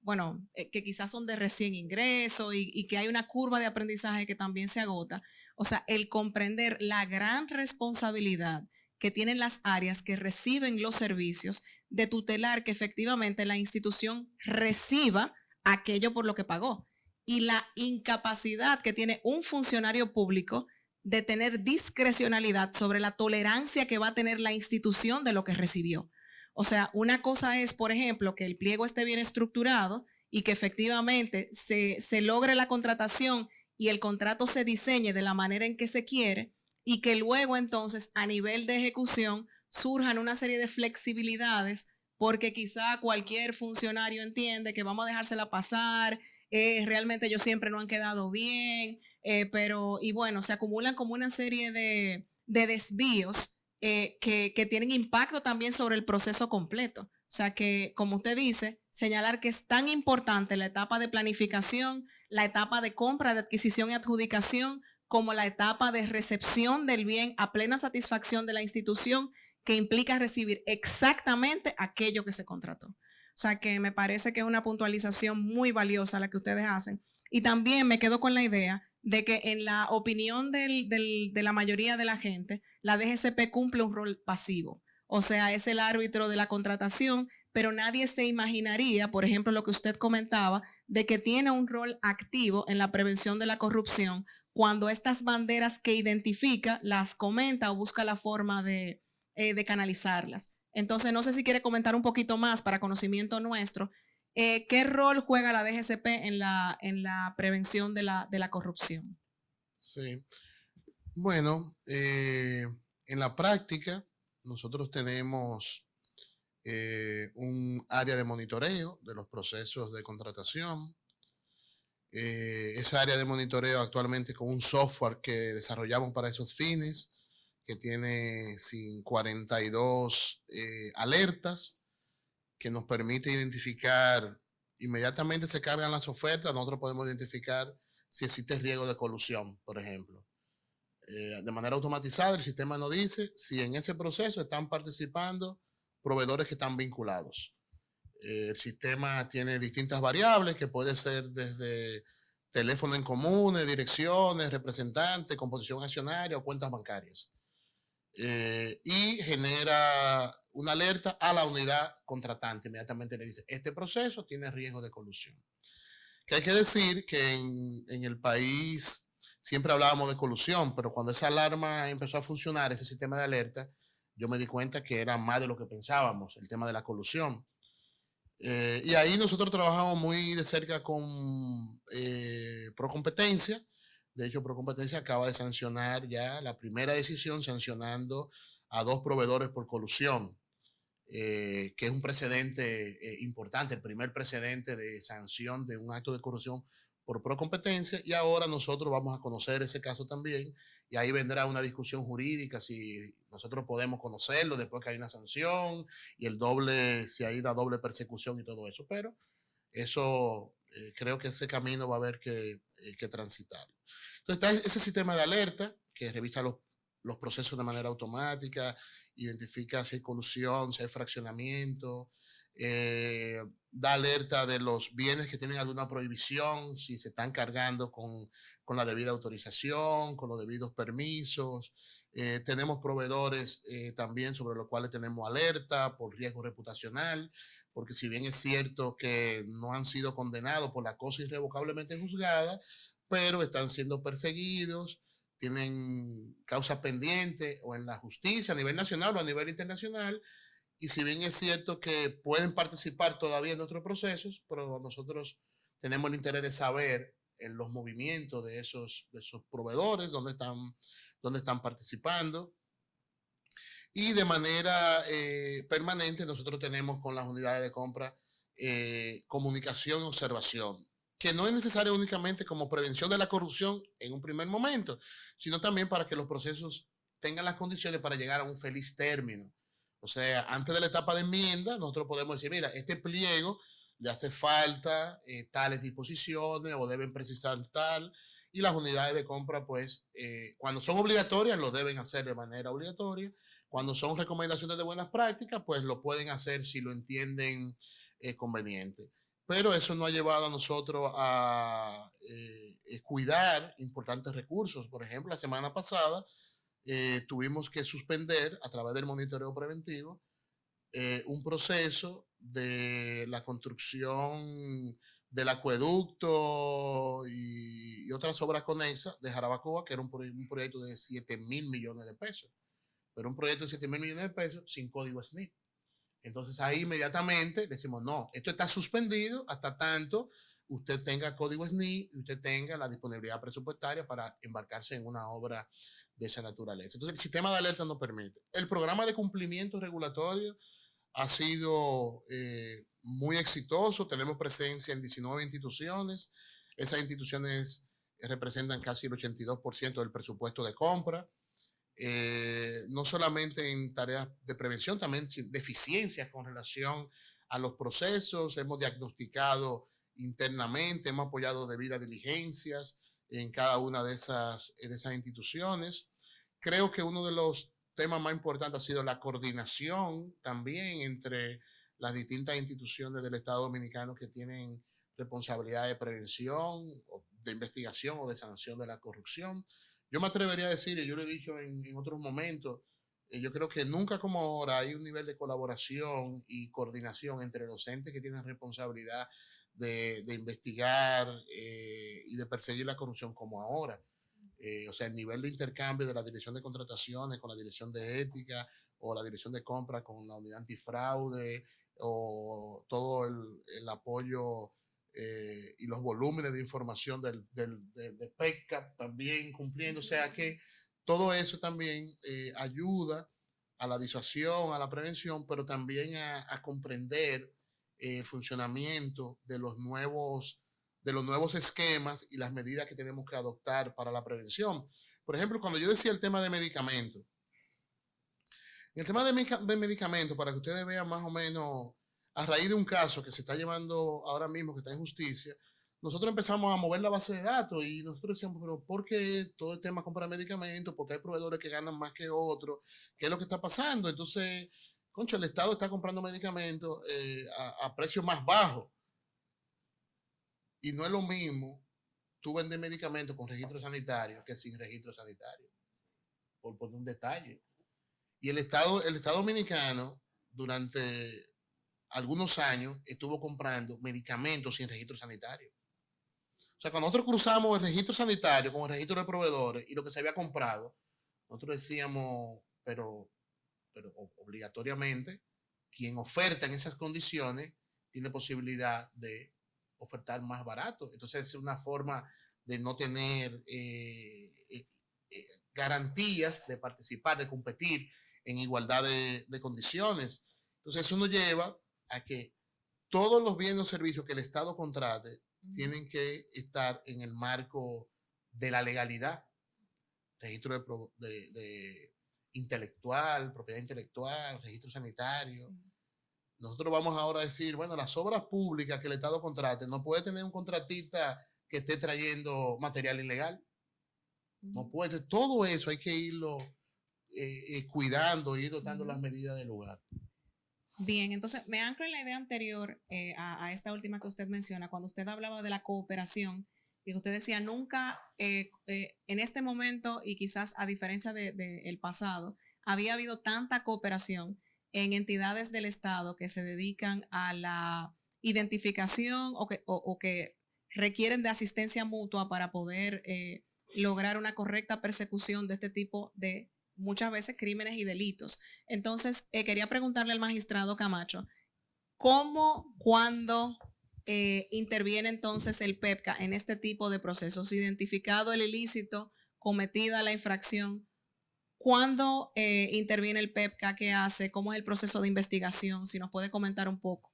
quizás son de recién ingreso y que hay una curva de aprendizaje que también se agota. O sea, el comprender la gran responsabilidad que tienen las áreas que reciben los servicios de tutelar que efectivamente la institución reciba aquello por lo que pagó. y la incapacidad que tiene un funcionario público de tener discrecionalidad sobre la tolerancia que va a tener la institución de lo que recibió. O sea, una cosa es, por ejemplo, que el pliego esté bien estructurado y que efectivamente se logre la contratación y el contrato se diseñe de la manera en que se quiere, y que luego entonces a nivel de ejecución surjan una serie de flexibilidades, porque quizá cualquier funcionario entiende que vamos a dejársela pasar, realmente ellos siempre no han quedado bien, y bueno, se acumulan como una serie de desvíos que tienen impacto también sobre el proceso completo. O sea que, como usted dice, señalar que es tan importante la etapa de planificación, la etapa de compra, de adquisición y adjudicación, como la etapa de recepción del bien a plena satisfacción de la institución, que implica recibir exactamente aquello que se contrató. O sea que me parece que es una puntualización muy valiosa la que ustedes hacen. Y también me quedo con la idea de que en la opinión de la mayoría de la gente, la DGCP cumple un rol pasivo. O sea, es el árbitro de la contratación, pero nadie se imaginaría, por ejemplo, lo que usted comentaba, de que tiene un rol activo en la prevención de la corrupción cuando estas banderas que identifica las comenta o busca la forma de canalizarlas. Entonces, no sé si quiere comentar un poquito más para conocimiento nuestro. ¿Qué rol juega la DGCP en la prevención de la corrupción? Sí. Bueno, en la práctica, nosotros tenemos un área de monitoreo de los procesos de contratación. Esa área de monitoreo actualmente con un software que desarrollamos para esos fines, que tiene 42 alertas, que nos permite identificar, inmediatamente se cargan las ofertas, nosotros podemos identificar si existe riesgo de colusión, por ejemplo. De manera automatizada, el sistema nos dice si en ese proceso están participando proveedores que están vinculados. El sistema tiene distintas variables que puede ser desde teléfono en común, direcciones, representantes, composición accionaria o cuentas bancarias. Y genera una alerta a la unidad contratante. Inmediatamente le dice, este proceso tiene riesgo de colusión. Que hay que decir que en el país siempre hablábamos de colusión, pero cuando esa alarma empezó a funcionar, ese sistema de alerta, yo me di cuenta que era más de lo que pensábamos, el tema de la colusión. Y ahí nosotros trabajamos muy de cerca con Procompetencia. De hecho, Procompetencia acaba de sancionar ya la primera decisión sancionando a 2 proveedores por colusión, que es un precedente importante, el primer precedente de sanción de un acto de corrupción por Procompetencia, y ahora nosotros vamos a conocer ese caso también, y ahí vendrá una discusión jurídica si nosotros podemos conocerlo después que hay una sanción, y si hay una doble persecución y todo eso, pero eso creo que ese camino va a haber que transitarlo. Entonces está ese sistema de alerta que revisa los procesos de manera automática, identifica si hay colusión, si hay fraccionamiento, da alerta de los bienes que tienen alguna prohibición, si se están cargando con la debida autorización, con los debidos permisos. Tenemos proveedores también sobre los cuales tenemos alerta por riesgo reputacional, porque si bien es cierto que no han sido condenados por la cosa irrevocablemente juzgada, pero están siendo perseguidos, tienen causa pendiente o en la justicia a nivel nacional o a nivel internacional, y si bien es cierto que pueden participar todavía en otros procesos, pero nosotros tenemos el interés de saber en los movimientos de esos proveedores, dónde están participando. Y de manera permanente nosotros tenemos con las unidades de compra comunicación y observación, que no es necesario únicamente como prevención de la corrupción en un primer momento, sino también para que los procesos tengan las condiciones para llegar a un feliz término. O sea, antes de la etapa de enmienda, nosotros podemos decir, mira, este pliego le hace falta tales disposiciones o deben precisar tal, y las unidades de compra, pues, cuando son obligatorias, lo deben hacer de manera obligatoria. Cuando son recomendaciones de buenas prácticas, pues lo pueden hacer si lo entienden conveniente. Pero eso no ha llevado a nosotros a cuidar importantes recursos. Por ejemplo, la semana pasada tuvimos que suspender a través del monitoreo preventivo un proceso de la construcción del acueducto y otras obras conexas de Jarabacoa, que era un proyecto de 7.000 millones de pesos. Pero un proyecto de 7.000 millones de pesos sin código SNIP. Entonces ahí inmediatamente decimos, no, esto está suspendido hasta tanto usted tenga código SNIP y usted tenga la disponibilidad presupuestaria para embarcarse en una obra de esa naturaleza. Entonces el sistema de alerta no permite. El programa de cumplimiento regulatorio ha sido muy exitoso. Tenemos presencia en 19 instituciones. Esas instituciones representan casi el 82% del presupuesto de compra. No solamente en tareas de prevención, también deficiencias con relación a los procesos. Hemos diagnosticado internamente, hemos apoyado debidas diligencias en cada una de esas instituciones. Creo que uno de los temas más importantes ha sido la coordinación también entre las distintas instituciones del Estado Dominicano que tienen responsabilidad de prevención, de investigación o de sanción de la corrupción. Yo me atrevería a decir, y yo lo he dicho en otros momentos, yo creo que nunca como ahora hay un nivel de colaboración y coordinación entre los entes que tienen responsabilidad de investigar y de perseguir la corrupción como ahora. O sea, el nivel de intercambio de la Dirección de Contrataciones con la Dirección de Ética o la Dirección de Compra con la Unidad Antifraude o todo el apoyo y los volúmenes de información de PECCAP también cumpliendo. O sea que todo eso también ayuda a la disuasión, a la prevención, pero también a comprender el funcionamiento de los nuevos esquemas y las medidas que tenemos que adoptar para la prevención. Por ejemplo, cuando yo decía el tema de medicamentos, en el tema de medicamentos, para que ustedes vean más o menos, a raíz de un caso que se está llevando ahora mismo, que está en justicia, nosotros empezamos a mover la base de datos y nosotros decíamos, pero ¿por qué todo el tema compra medicamentos? ¿Por qué hay proveedores que ganan más que otros? ¿Qué es lo que está pasando? Entonces, concho, el Estado está comprando medicamentos a precios más bajos. Y no es lo mismo tú vender medicamentos con registro sanitario que sin registro sanitario, por poner un detalle. Y el Estado Dominicano durante algunos años estuvo comprando medicamentos sin registro sanitario. O sea, cuando nosotros cruzamos el registro sanitario con el registro de proveedores y lo que se había comprado, nosotros decíamos, pero obligatoriamente, quien oferta en esas condiciones tiene posibilidad de ofertar más barato. Entonces es una forma de no tener garantías de participar, de competir en igualdad de condiciones. Entonces eso nos lleva a que todos los bienes o servicios que el Estado contrate tienen que estar en el marco de la legalidad. Registro de intelectual, propiedad intelectual, registro sanitario. Sí. Nosotros vamos ahora a decir, bueno, las obras públicas que el Estado contrate, no puede tener un contratista que esté trayendo material ilegal. No puede. Todo eso hay que irlo cuidando y ir dotando las medidas del lugar. Bien, entonces me anclo en la idea anterior a esta última que usted menciona, cuando usted hablaba de la cooperación, y usted decía nunca en este momento, y quizás a diferencia del pasado, había habido tanta cooperación en entidades del Estado que se dedican a la identificación o que requieren de asistencia mutua para poder lograr una correcta persecución de este tipo de muchas veces crímenes y delitos. Entonces, quería preguntarle al magistrado Camacho, ¿cómo, cuándo interviene entonces el PEPCA en este tipo de procesos? Identificado el ilícito, cometida la infracción, ¿cuándo interviene el PEPCA? ¿Qué hace? ¿Cómo es el proceso de investigación? Si nos puede comentar un poco.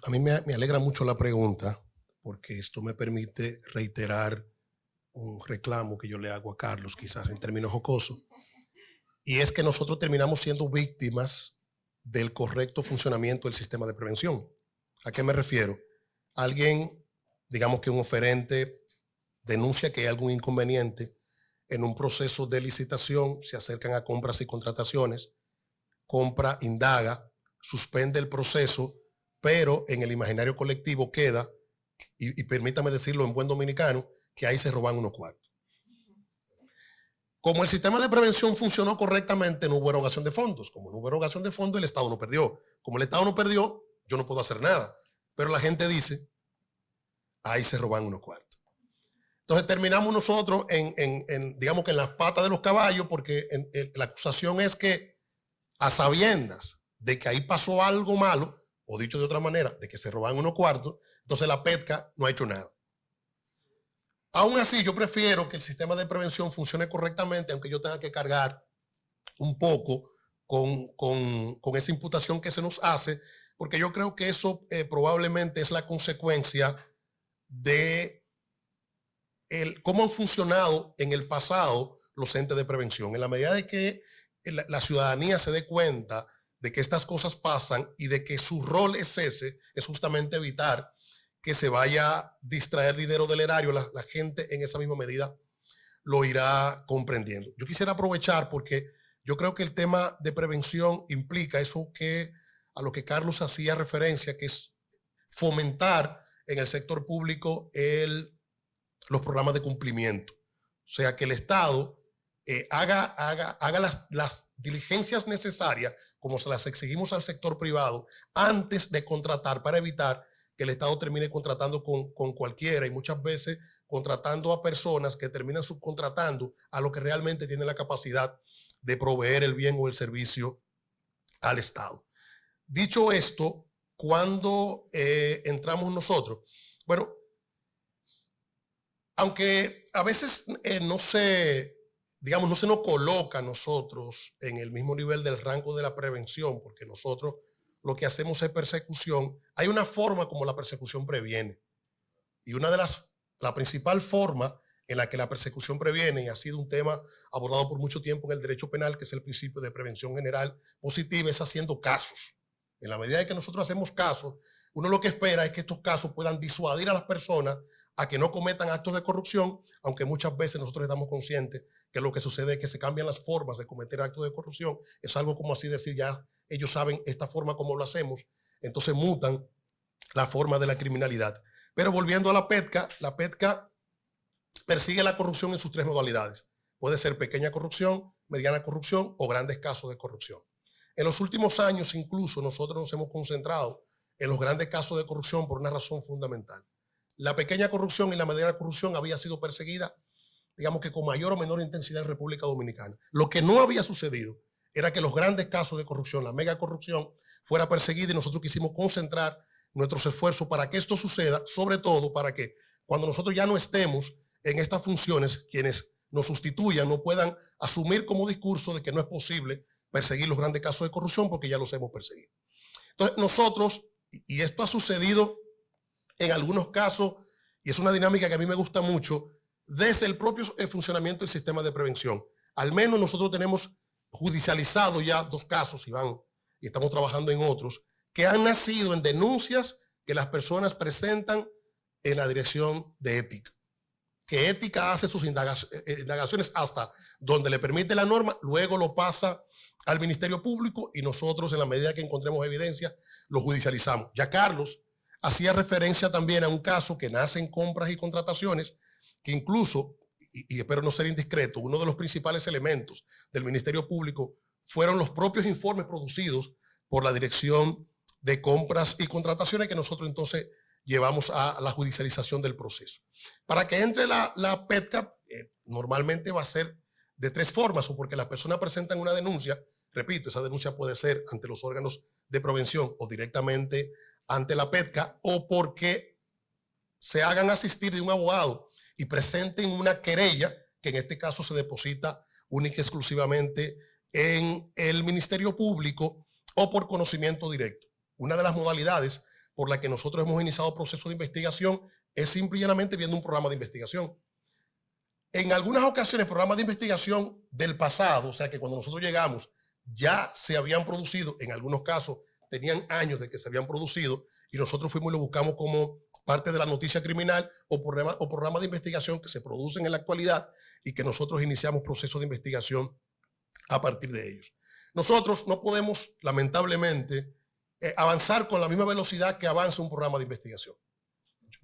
A mí me alegra mucho la pregunta, porque esto me permite reiterar un reclamo que yo le hago a Carlos, quizás en términos jocosos, y es que nosotros terminamos siendo víctimas del correcto funcionamiento del sistema de prevención. ¿A qué me refiero? Alguien, digamos que un oferente denuncia que hay algún inconveniente en un proceso de licitación, se acercan a compras y contrataciones, compra, indaga, suspende el proceso, pero en el imaginario colectivo queda, y permítame decirlo en buen dominicano, que ahí se roban unos cuartos. Como el sistema de prevención funcionó correctamente, no hubo erogación de fondos. Como no hubo erogación de fondos, el Estado no perdió. Como el Estado no perdió, yo no puedo hacer nada. Pero la gente dice, ahí se roban unos cuartos. Entonces terminamos nosotros digamos que en las patas de los caballos, porque la acusación es que a sabiendas de que ahí pasó algo malo, o dicho de otra manera, de que se roban unos cuartos, entonces la PETCA no ha hecho nada. Aún así, yo prefiero que el sistema de prevención funcione correctamente, aunque yo tenga que cargar un poco con esa imputación que se nos hace, porque yo creo que eso probablemente es la consecuencia de cómo han funcionado en el pasado los entes de prevención. En la medida de que la ciudadanía se dé cuenta de que estas cosas pasan y de que su rol es ese, es justamente evitar que se vaya a distraer dinero del erario, la gente en esa misma medida lo irá comprendiendo. Yo quisiera aprovechar porque yo creo que el tema de prevención implica eso a lo que Carlos hacía referencia, que es fomentar en el sector público los programas de cumplimiento. O sea, que el Estado haga las diligencias necesarias, como se las exigimos al sector privado, antes de contratar, para evitar que el Estado termine contratando con cualquiera y muchas veces contratando a personas que terminan subcontratando a lo que realmente tienen la capacidad de proveer el bien o el servicio al Estado. Dicho esto, cuando entramos nosotros, bueno, aunque a veces no se nos coloca a nosotros en el mismo nivel del rango de la prevención, porque nosotros lo que hacemos es persecución, hay una forma como la persecución previene. Y la principal forma en la que la persecución previene, y ha sido un tema abordado por mucho tiempo en el derecho penal, que es el principio de prevención general positiva, es haciendo casos. En la medida de que nosotros hacemos casos, uno lo que espera es que estos casos puedan disuadir a las personas a que no cometan actos de corrupción, aunque muchas veces nosotros estamos conscientes que lo que sucede es que se cambian las formas de cometer actos de corrupción. Es algo como así decir, ya ellos saben esta forma como lo hacemos, entonces mutan la forma de la criminalidad. Pero volviendo a la PETCA persigue la corrupción en sus tres modalidades. Puede ser pequeña corrupción, mediana corrupción o grandes casos de corrupción. En los últimos años incluso nosotros nos hemos concentrado en los grandes casos de corrupción por una razón fundamental. La pequeña corrupción y la mediana corrupción había sido perseguida, digamos que con mayor o menor intensidad en República Dominicana. Lo que no había sucedido era que los grandes casos de corrupción, la mega corrupción, fuera perseguida, y nosotros quisimos concentrar nuestros esfuerzos para que esto suceda, sobre todo para que cuando nosotros ya no estemos en estas funciones, quienes nos sustituyan no puedan asumir como discurso de que no es posible perseguir los grandes casos de corrupción porque ya los hemos perseguido. Entonces nosotros, y esto ha sucedido en algunos casos, y es una dinámica que a mí me gusta mucho, desde el propio funcionamiento del sistema de prevención. Al menos nosotros tenemos judicializado ya 2 casos, Iván, y estamos trabajando en otros, que han nacido en denuncias que las personas presentan en la dirección de ética. Que ética hace sus indagaciones hasta donde le permite la norma, luego lo pasa al Ministerio Público y nosotros, en la medida que encontremos evidencia, lo judicializamos. Ya Carlos hacía referencia también a un caso que nace en compras y contrataciones, que incluso, y espero no ser indiscreto, uno de los principales elementos del Ministerio Público fueron los propios informes producidos por la Dirección de Compras y Contrataciones, que nosotros entonces llevamos a la judicialización del proceso. Para que entre la PETCA, normalmente va a ser de 3 formas, o porque las personas presentan una denuncia, repito, esa denuncia puede ser ante los órganos de prevención o directamente ante la PETCA, o porque se hagan asistir de un abogado y presenten una querella, que en este caso se deposita única y exclusivamente en el Ministerio Público, o por conocimiento directo. Una de las modalidades por la que nosotros hemos iniciado procesos de investigación es simple y llanamente viendo un programa de investigación. En algunas ocasiones, programas de investigación del pasado, o sea que cuando nosotros llegamos ya se habían producido, en algunos casos tenían años de que se habían producido, y nosotros fuimos y lo buscamos como parte de la noticia criminal o programas de investigación que se producen en la actualidad y que nosotros iniciamos procesos de investigación a partir de ellos. Nosotros no podemos, lamentablemente, avanzar con la misma velocidad que avanza un programa de investigación.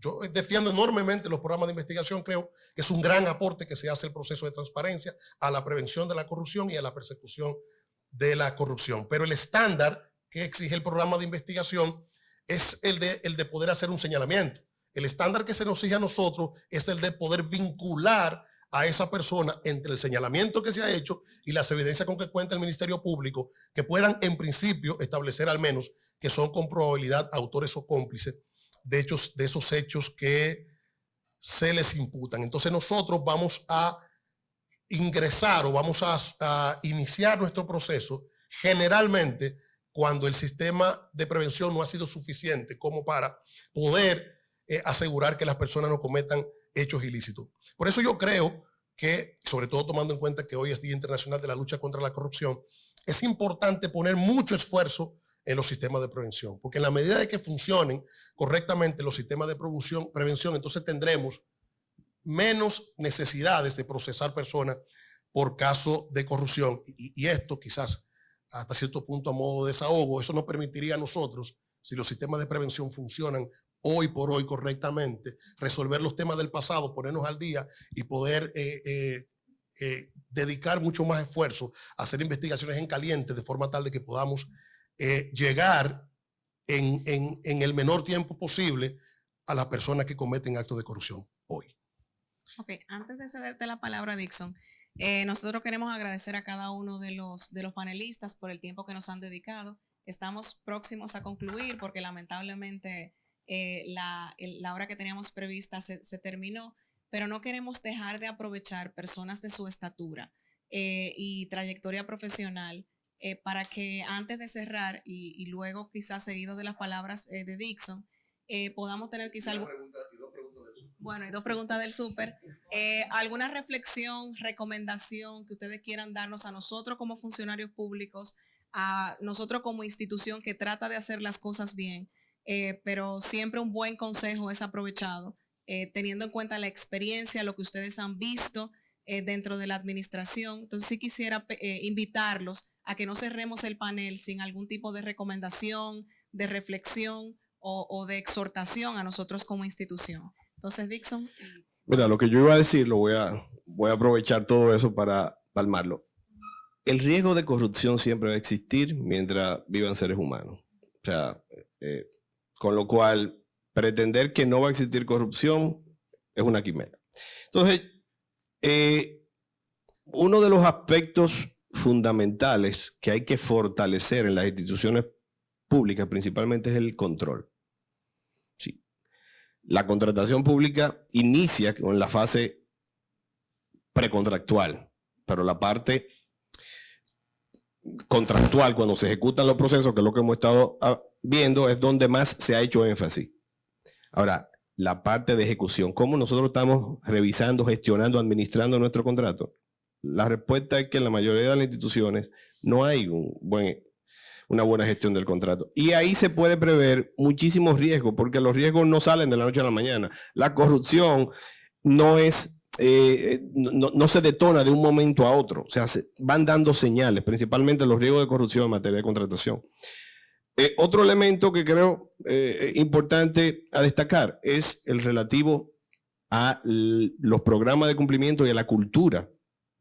Yo defiendo enormemente los programas de investigación, creo que es un gran aporte que se hace al proceso de transparencia, a la prevención de la corrupción y a la persecución de la corrupción. Pero el estándar que exige el programa de investigación es el de poder hacer un señalamiento. El estándar que se nos exige a nosotros es el de poder vincular a esa persona entre el señalamiento que se ha hecho y las evidencias con que cuenta el Ministerio Público, que puedan en principio establecer al menos que son con probabilidad autores o cómplices de esos hechos que se les imputan. Entonces nosotros vamos a ingresar o vamos a iniciar nuestro proceso generalmente cuando el sistema de prevención no ha sido suficiente como para poder asegurar que las personas no cometan hechos ilícitos. Por eso yo creo que, sobre todo tomando en cuenta que hoy es Día Internacional de la Lucha contra la Corrupción, es importante poner mucho esfuerzo en los sistemas de prevención, porque en la medida de que funcionen correctamente los sistemas de prevención, entonces tendremos menos necesidades de procesar personas por caso de corrupción. Y esto quizás hasta cierto punto a modo de desahogo, eso nos permitiría a nosotros, si los sistemas de prevención funcionan hoy por hoy correctamente, resolver los temas del pasado, ponernos al día y poder dedicar mucho más esfuerzo a hacer investigaciones en caliente de forma tal de que podamos llegar en el menor tiempo posible a las personas que cometen actos de corrupción hoy. Ok, antes de cederte la palabra, Dixon, nosotros queremos agradecer a cada uno de los panelistas por el tiempo que nos han dedicado. Estamos próximos a concluir porque lamentablemente la hora que teníamos prevista se terminó, pero no queremos dejar de aprovechar personas de su estatura y trayectoria profesional para que antes de cerrar y luego quizás seguido de las palabras de Dixon, podamos tener quizás algo. Bueno, y dos preguntas del súper. ¿Alguna reflexión, recomendación que ustedes quieran darnos a nosotros como funcionarios públicos, a nosotros como institución que trata de hacer las cosas bien, pero siempre un buen consejo es aprovechado, teniendo en cuenta la experiencia, lo que ustedes han visto dentro de la administración? Entonces sí quisiera invitarlos a que no cerremos el panel sin algún tipo de recomendación, de reflexión o de exhortación a nosotros como institución. Entonces, Dixon. Mira, lo que yo iba a decir, voy a aprovechar todo eso para palmarlo. El riesgo de corrupción siempre va a existir mientras vivan seres humanos. O sea, con lo cual, pretender que no va a existir corrupción es una quimera. Entonces, uno de los aspectos fundamentales que hay que fortalecer en las instituciones públicas principalmente es el control. Sí. La contratación pública inicia con la fase precontractual, pero la parte contractual, cuando se ejecutan los procesos, que es lo que hemos estado viendo, es donde más se ha hecho énfasis. Ahora, la parte de ejecución, ¿cómo nosotros estamos revisando, gestionando, administrando nuestro contrato? La respuesta es que en la mayoría de las instituciones no hay una buena gestión del contrato. Y ahí se puede prever muchísimos riesgos, porque los riesgos no salen de la noche a la mañana. La corrupción no se detona de un momento a otro. O sea, se van dando señales, principalmente los riesgos de corrupción en materia de contratación. Otro elemento que creo importante a destacar es el relativo a los programas de cumplimiento y a la cultura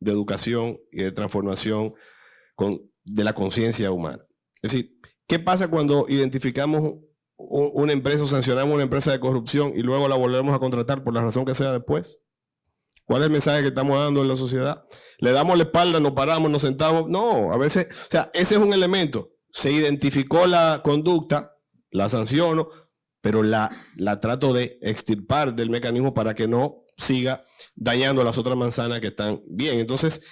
de educación y de transformación de la conciencia humana. Es decir, ¿qué pasa cuando identificamos una empresa o sancionamos una empresa de corrupción y luego la volvemos a contratar por la razón que sea después? ¿Cuál es el mensaje que estamos dando en la sociedad? ¿Le damos la espalda, nos paramos, nos sentamos? No, a veces, o sea, ese es un elemento. Se identificó la conducta, la sanciono, pero la trato de extirpar del mecanismo para que no siga dañando las otras manzanas que están bien. Entonces,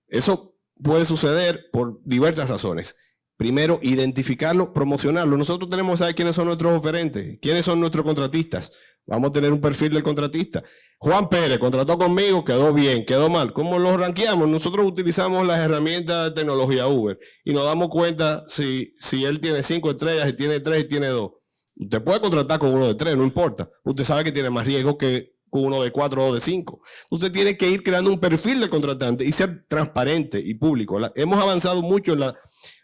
eso puede suceder por diversas razones. Primero, identificarlo, promocionarlo. Nosotros tenemos que saber quiénes son nuestros oferentes, quiénes son nuestros contratistas. Vamos a tener un perfil del contratista. Juan Pérez contrató conmigo, quedó bien, quedó mal. ¿Cómo lo rankeamos? Nosotros utilizamos las herramientas de tecnología Uber y nos damos cuenta si él tiene 5 estrellas, si tiene 3 y tiene 2. Usted puede contratar con uno de 3, no importa. Usted sabe que tiene más riesgo que con uno de 4 o de 5. Usted tiene que ir creando un perfil del contratante y ser transparente y público. Hemos avanzado mucho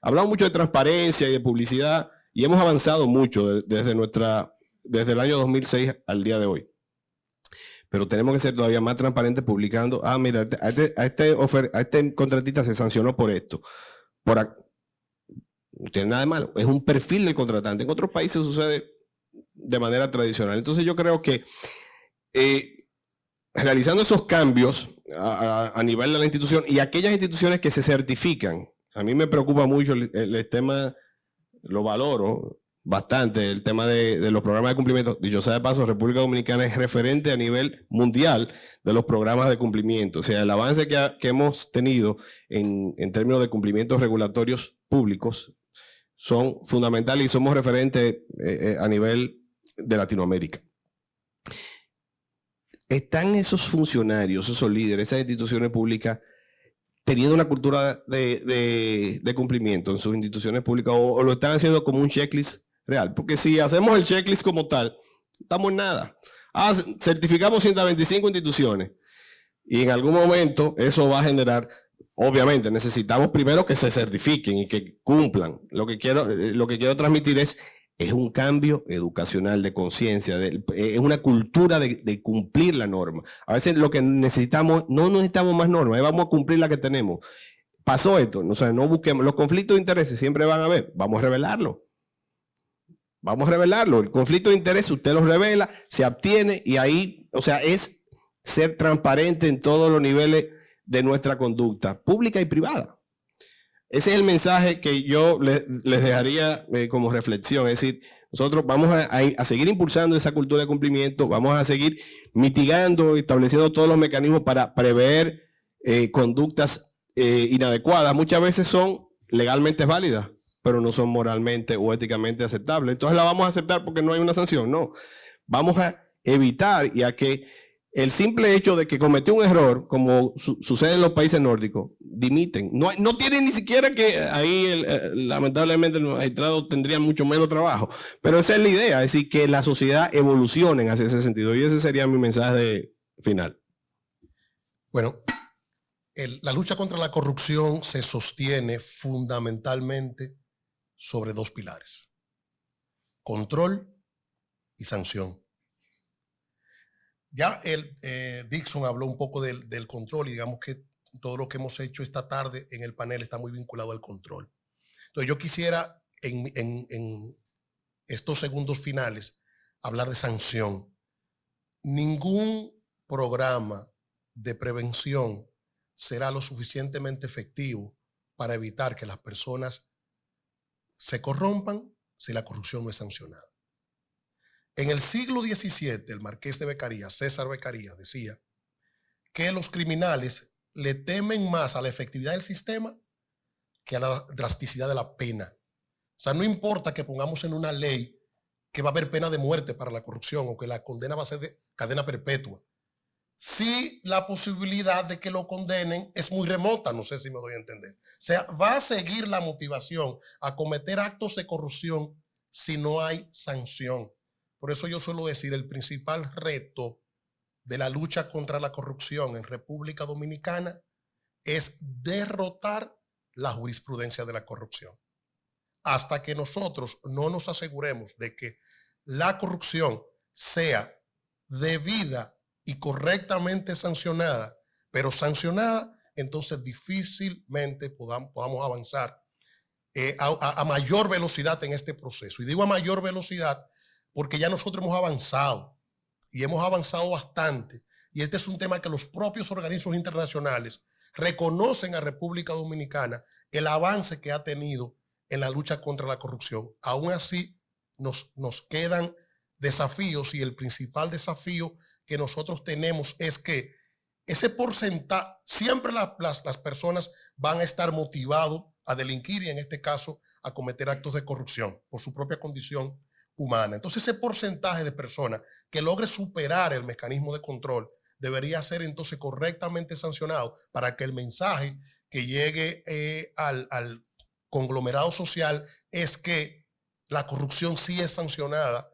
hablamos mucho de transparencia y de publicidad y hemos avanzado mucho desde el año 2006 al día de hoy. Pero tenemos que ser todavía más transparentes publicando, mira, a este contratista se sancionó por esto. No tiene nada de malo, es un perfil del contratante. En otros países sucede de manera tradicional. Entonces yo creo que realizando esos cambios a nivel de la institución y aquellas instituciones que se certifican, a mí me preocupa mucho el tema, lo valoro bastante, el tema de los programas de cumplimiento. Dicho sea de paso, República Dominicana es referente a nivel mundial de los programas de cumplimiento. O sea, el avance que hemos tenido en términos de cumplimientos regulatorios públicos son fundamentales y somos referentes a nivel de Latinoamérica. ¿Están esos funcionarios, esos líderes, esas instituciones públicas teniendo una cultura de cumplimiento en sus instituciones públicas o lo están haciendo como un checklist real? Porque si hacemos el checklist como tal, no estamos en nada. Certificamos 125 instituciones y en algún momento eso va a generar, obviamente necesitamos primero que se certifiquen y que cumplan. Lo que quiero transmitir es un cambio educacional de conciencia, es una cultura de cumplir la norma. A veces lo que necesitamos, no necesitamos más normas, vamos a cumplir la que tenemos. Pasó esto, o sea, no busquemos, los conflictos de intereses siempre van a haber, vamos a revelarlo. Vamos a revelarlo. El conflicto de interés usted lo revela, se abstiene y ahí, o sea, es ser transparente en todos los niveles de nuestra conducta, pública y privada. Ese es el mensaje que yo les dejaría como reflexión. Es decir, nosotros vamos a seguir impulsando esa cultura de cumplimiento, vamos a seguir mitigando, estableciendo todos los mecanismos para prever conductas inadecuadas. Muchas veces son legalmente válidas, pero no son moralmente o éticamente aceptables. Entonces la vamos a aceptar porque no hay una sanción. No, vamos a evitar y a que el simple hecho de que cometió un error, como sucede en los países nórdicos, dimiten. No tienen ni siquiera que ahí, lamentablemente, los magistrados tendrían mucho menos trabajo. Pero esa es la idea, es decir, que la sociedad evolucione hacia ese sentido. Y ese sería mi mensaje final. Bueno, la lucha contra la corrupción se sostiene fundamentalmente sobre dos pilares: control y sanción. Ya Dixon habló un poco del control y digamos que todo lo que hemos hecho esta tarde en el panel está muy vinculado al control. Entonces yo quisiera en estos segundos finales hablar de sanción. Ningún programa de prevención será lo suficientemente efectivo para evitar que las personas se corrompan si la corrupción no es sancionada. En el siglo XVII, el marqués de Beccaria, César Beccaria, decía que los criminales le temen más a la efectividad del sistema que a la drasticidad de la pena. O sea, no importa que pongamos en una ley que va a haber pena de muerte para la corrupción o que la condena va a ser de cadena perpetua. Si la posibilidad de que lo condenen es muy remota, no sé si me doy a entender. O sea, va a seguir la motivación a cometer actos de corrupción si no hay sanción. Por eso yo suelo decir, el principal reto de la lucha contra la corrupción en República Dominicana es derrotar la jurisprudencia de la corrupción. Hasta que nosotros no nos aseguremos de que la corrupción sea debida y correctamente sancionada, pero sancionada, entonces difícilmente podamos avanzar a mayor velocidad en este proceso. Y digo a mayor velocidad porque ya nosotros hemos avanzado y hemos avanzado bastante. Y este es un tema que los propios organismos internacionales reconocen a República Dominicana el avance que ha tenido en la lucha contra la corrupción. Aún así, nos quedan desafíos y el principal desafío que nosotros tenemos es que ese porcentaje, siempre las personas van a estar motivados a delinquir y en este caso a cometer actos de corrupción por su propia condición humana. Entonces ese porcentaje de personas que logre superar el mecanismo de control debería ser entonces correctamente sancionado para que el mensaje que llegue al conglomerado social es que la corrupción sí es sancionada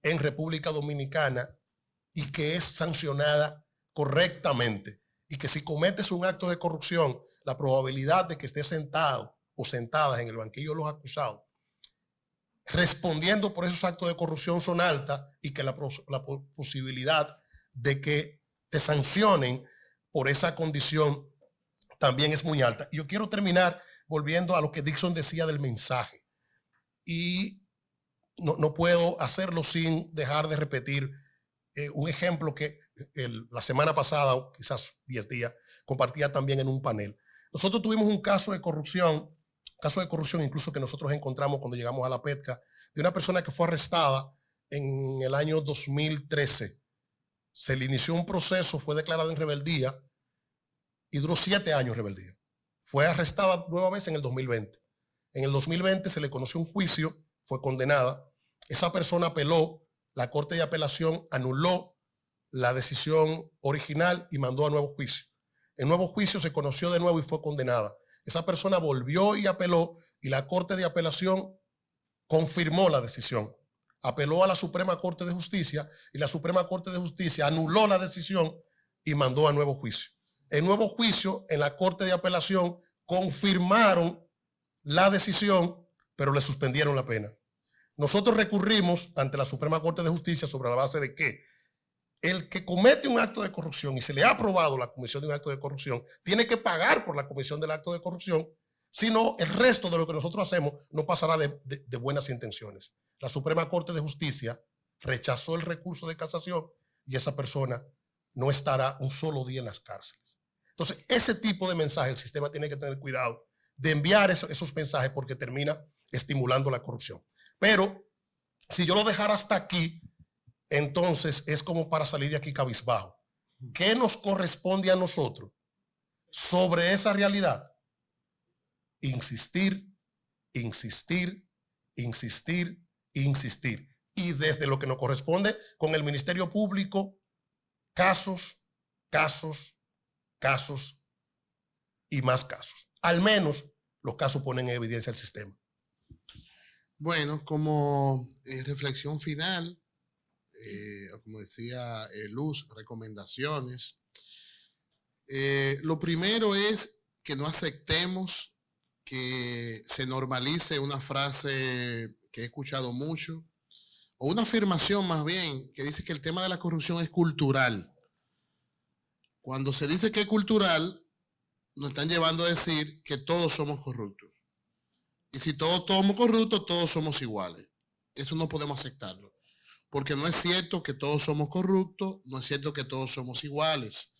en República Dominicana y que es sancionada correctamente y que si cometes un acto de corrupción, la probabilidad de que estés sentado o sentadas en el banquillo de los acusados respondiendo por esos actos de corrupción son altas y que la posibilidad de que te sancionen por esa condición también es muy alta. Y yo quiero terminar volviendo a lo que Dixon decía del mensaje. Y no puedo hacerlo sin dejar de repetir un ejemplo que la semana pasada, quizás 10 días, compartía también en un panel. Nosotros tuvimos un caso de corrupción incluso que nosotros encontramos cuando llegamos a la PETCA, de una persona que fue arrestada en el año 2013. Se le inició un proceso, fue declarada en rebeldía y duró 7 años en rebeldía. Fue arrestada nueva vez en el 2020. En el 2020 se le conoció un juicio, fue condenada. Esa persona apeló, la Corte de Apelación anuló la decisión original y mandó a nuevo juicio. En nuevo juicio se conoció de nuevo y fue condenada. Esa persona volvió y apeló y la Corte de Apelación confirmó la decisión. Apeló a la Suprema Corte de Justicia y la Suprema Corte de Justicia anuló la decisión y mandó a nuevo juicio. En nuevo juicio, en la Corte de Apelación, confirmaron la decisión, pero le suspendieron la pena. Nosotros recurrimos ante la Suprema Corte de Justicia sobre la base de que el que comete un acto de corrupción y se le ha aprobado la comisión de un acto de corrupción, tiene que pagar por la comisión del acto de corrupción, si no, el resto de lo que nosotros hacemos no pasará de buenas intenciones. La Suprema Corte de Justicia rechazó el recurso de casación y esa persona no estará un solo día en las cárceles. Entonces, ese tipo de mensaje, el sistema tiene que tener cuidado de enviar esos mensajes porque termina estimulando la corrupción. Pero, si yo lo dejara hasta aquí, entonces es como para salir de aquí cabizbajo. ¿Qué nos corresponde a nosotros sobre esa realidad? Insistir, insistir, insistir, insistir. Y desde lo que nos corresponde con el Ministerio Público, casos, casos, casos y más casos. Al menos los casos ponen en evidencia el sistema. Bueno, como reflexión final, como decía Luz, recomendaciones. Lo primero es que no aceptemos que se normalice una frase que he escuchado mucho, o una afirmación más bien, que dice que el tema de la corrupción es cultural. Cuando se dice que es cultural, nos están llevando a decir que todos somos corruptos. Y si todos somos corruptos, todos somos iguales. Eso no podemos aceptarlo. Porque no es cierto que todos somos corruptos, no es cierto que todos somos iguales.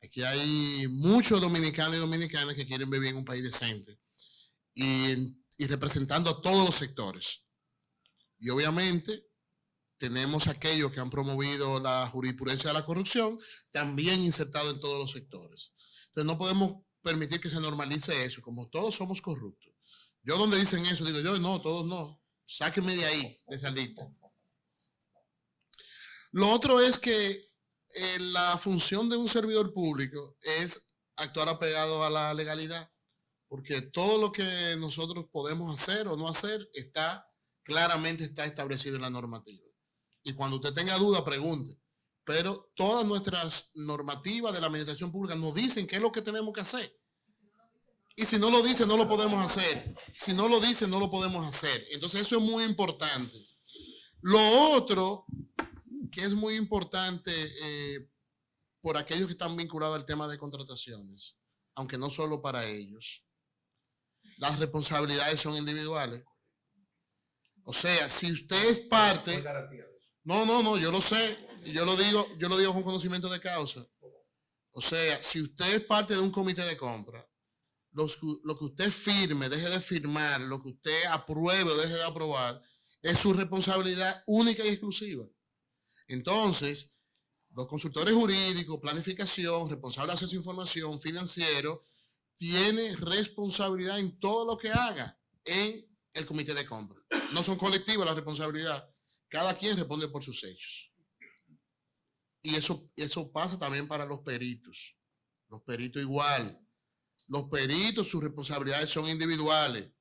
Aquí hay muchos dominicanos y dominicanas que quieren vivir en un país decente y representando a todos los sectores. Y obviamente tenemos aquellos que han promovido la jurisprudencia de la corrupción, también insertado en todos los sectores. Entonces no podemos permitir que se normalice eso, como todos somos corruptos. Yo donde dicen eso, digo yo, no, todos no. Sáquenme de ahí, de esa lista. Lo otro es que la función de un servidor público es actuar apegado a la legalidad, porque todo lo que nosotros podemos hacer o no hacer claramente está establecido en la normativa. Y cuando usted tenga duda, pregunte. Pero todas nuestras normativas de la administración pública nos dicen qué es lo que tenemos que hacer. Y si no lo dice, no lo podemos hacer. Si no lo dice, no lo podemos hacer. Entonces eso es muy importante. Lo otro que es muy importante por aquellos que están vinculados al tema de contrataciones, aunque no solo para ellos, las responsabilidades son individuales. O sea, si usted es parte... No, yo lo sé. Yo lo digo con conocimiento de causa. O sea, si usted es parte de un comité de compra, lo que usted firme, deje de firmar, lo que usted apruebe o deje de aprobar, es su responsabilidad única y exclusiva. Entonces, los consultores jurídicos, planificación, responsables de acceso a información, financiero, tienen responsabilidad en todo lo que haga en el comité de compra. No son colectivas las responsabilidades. Cada quien responde por sus hechos. Y eso pasa también para los peritos. Los peritos igual. Los peritos, sus responsabilidades son individuales.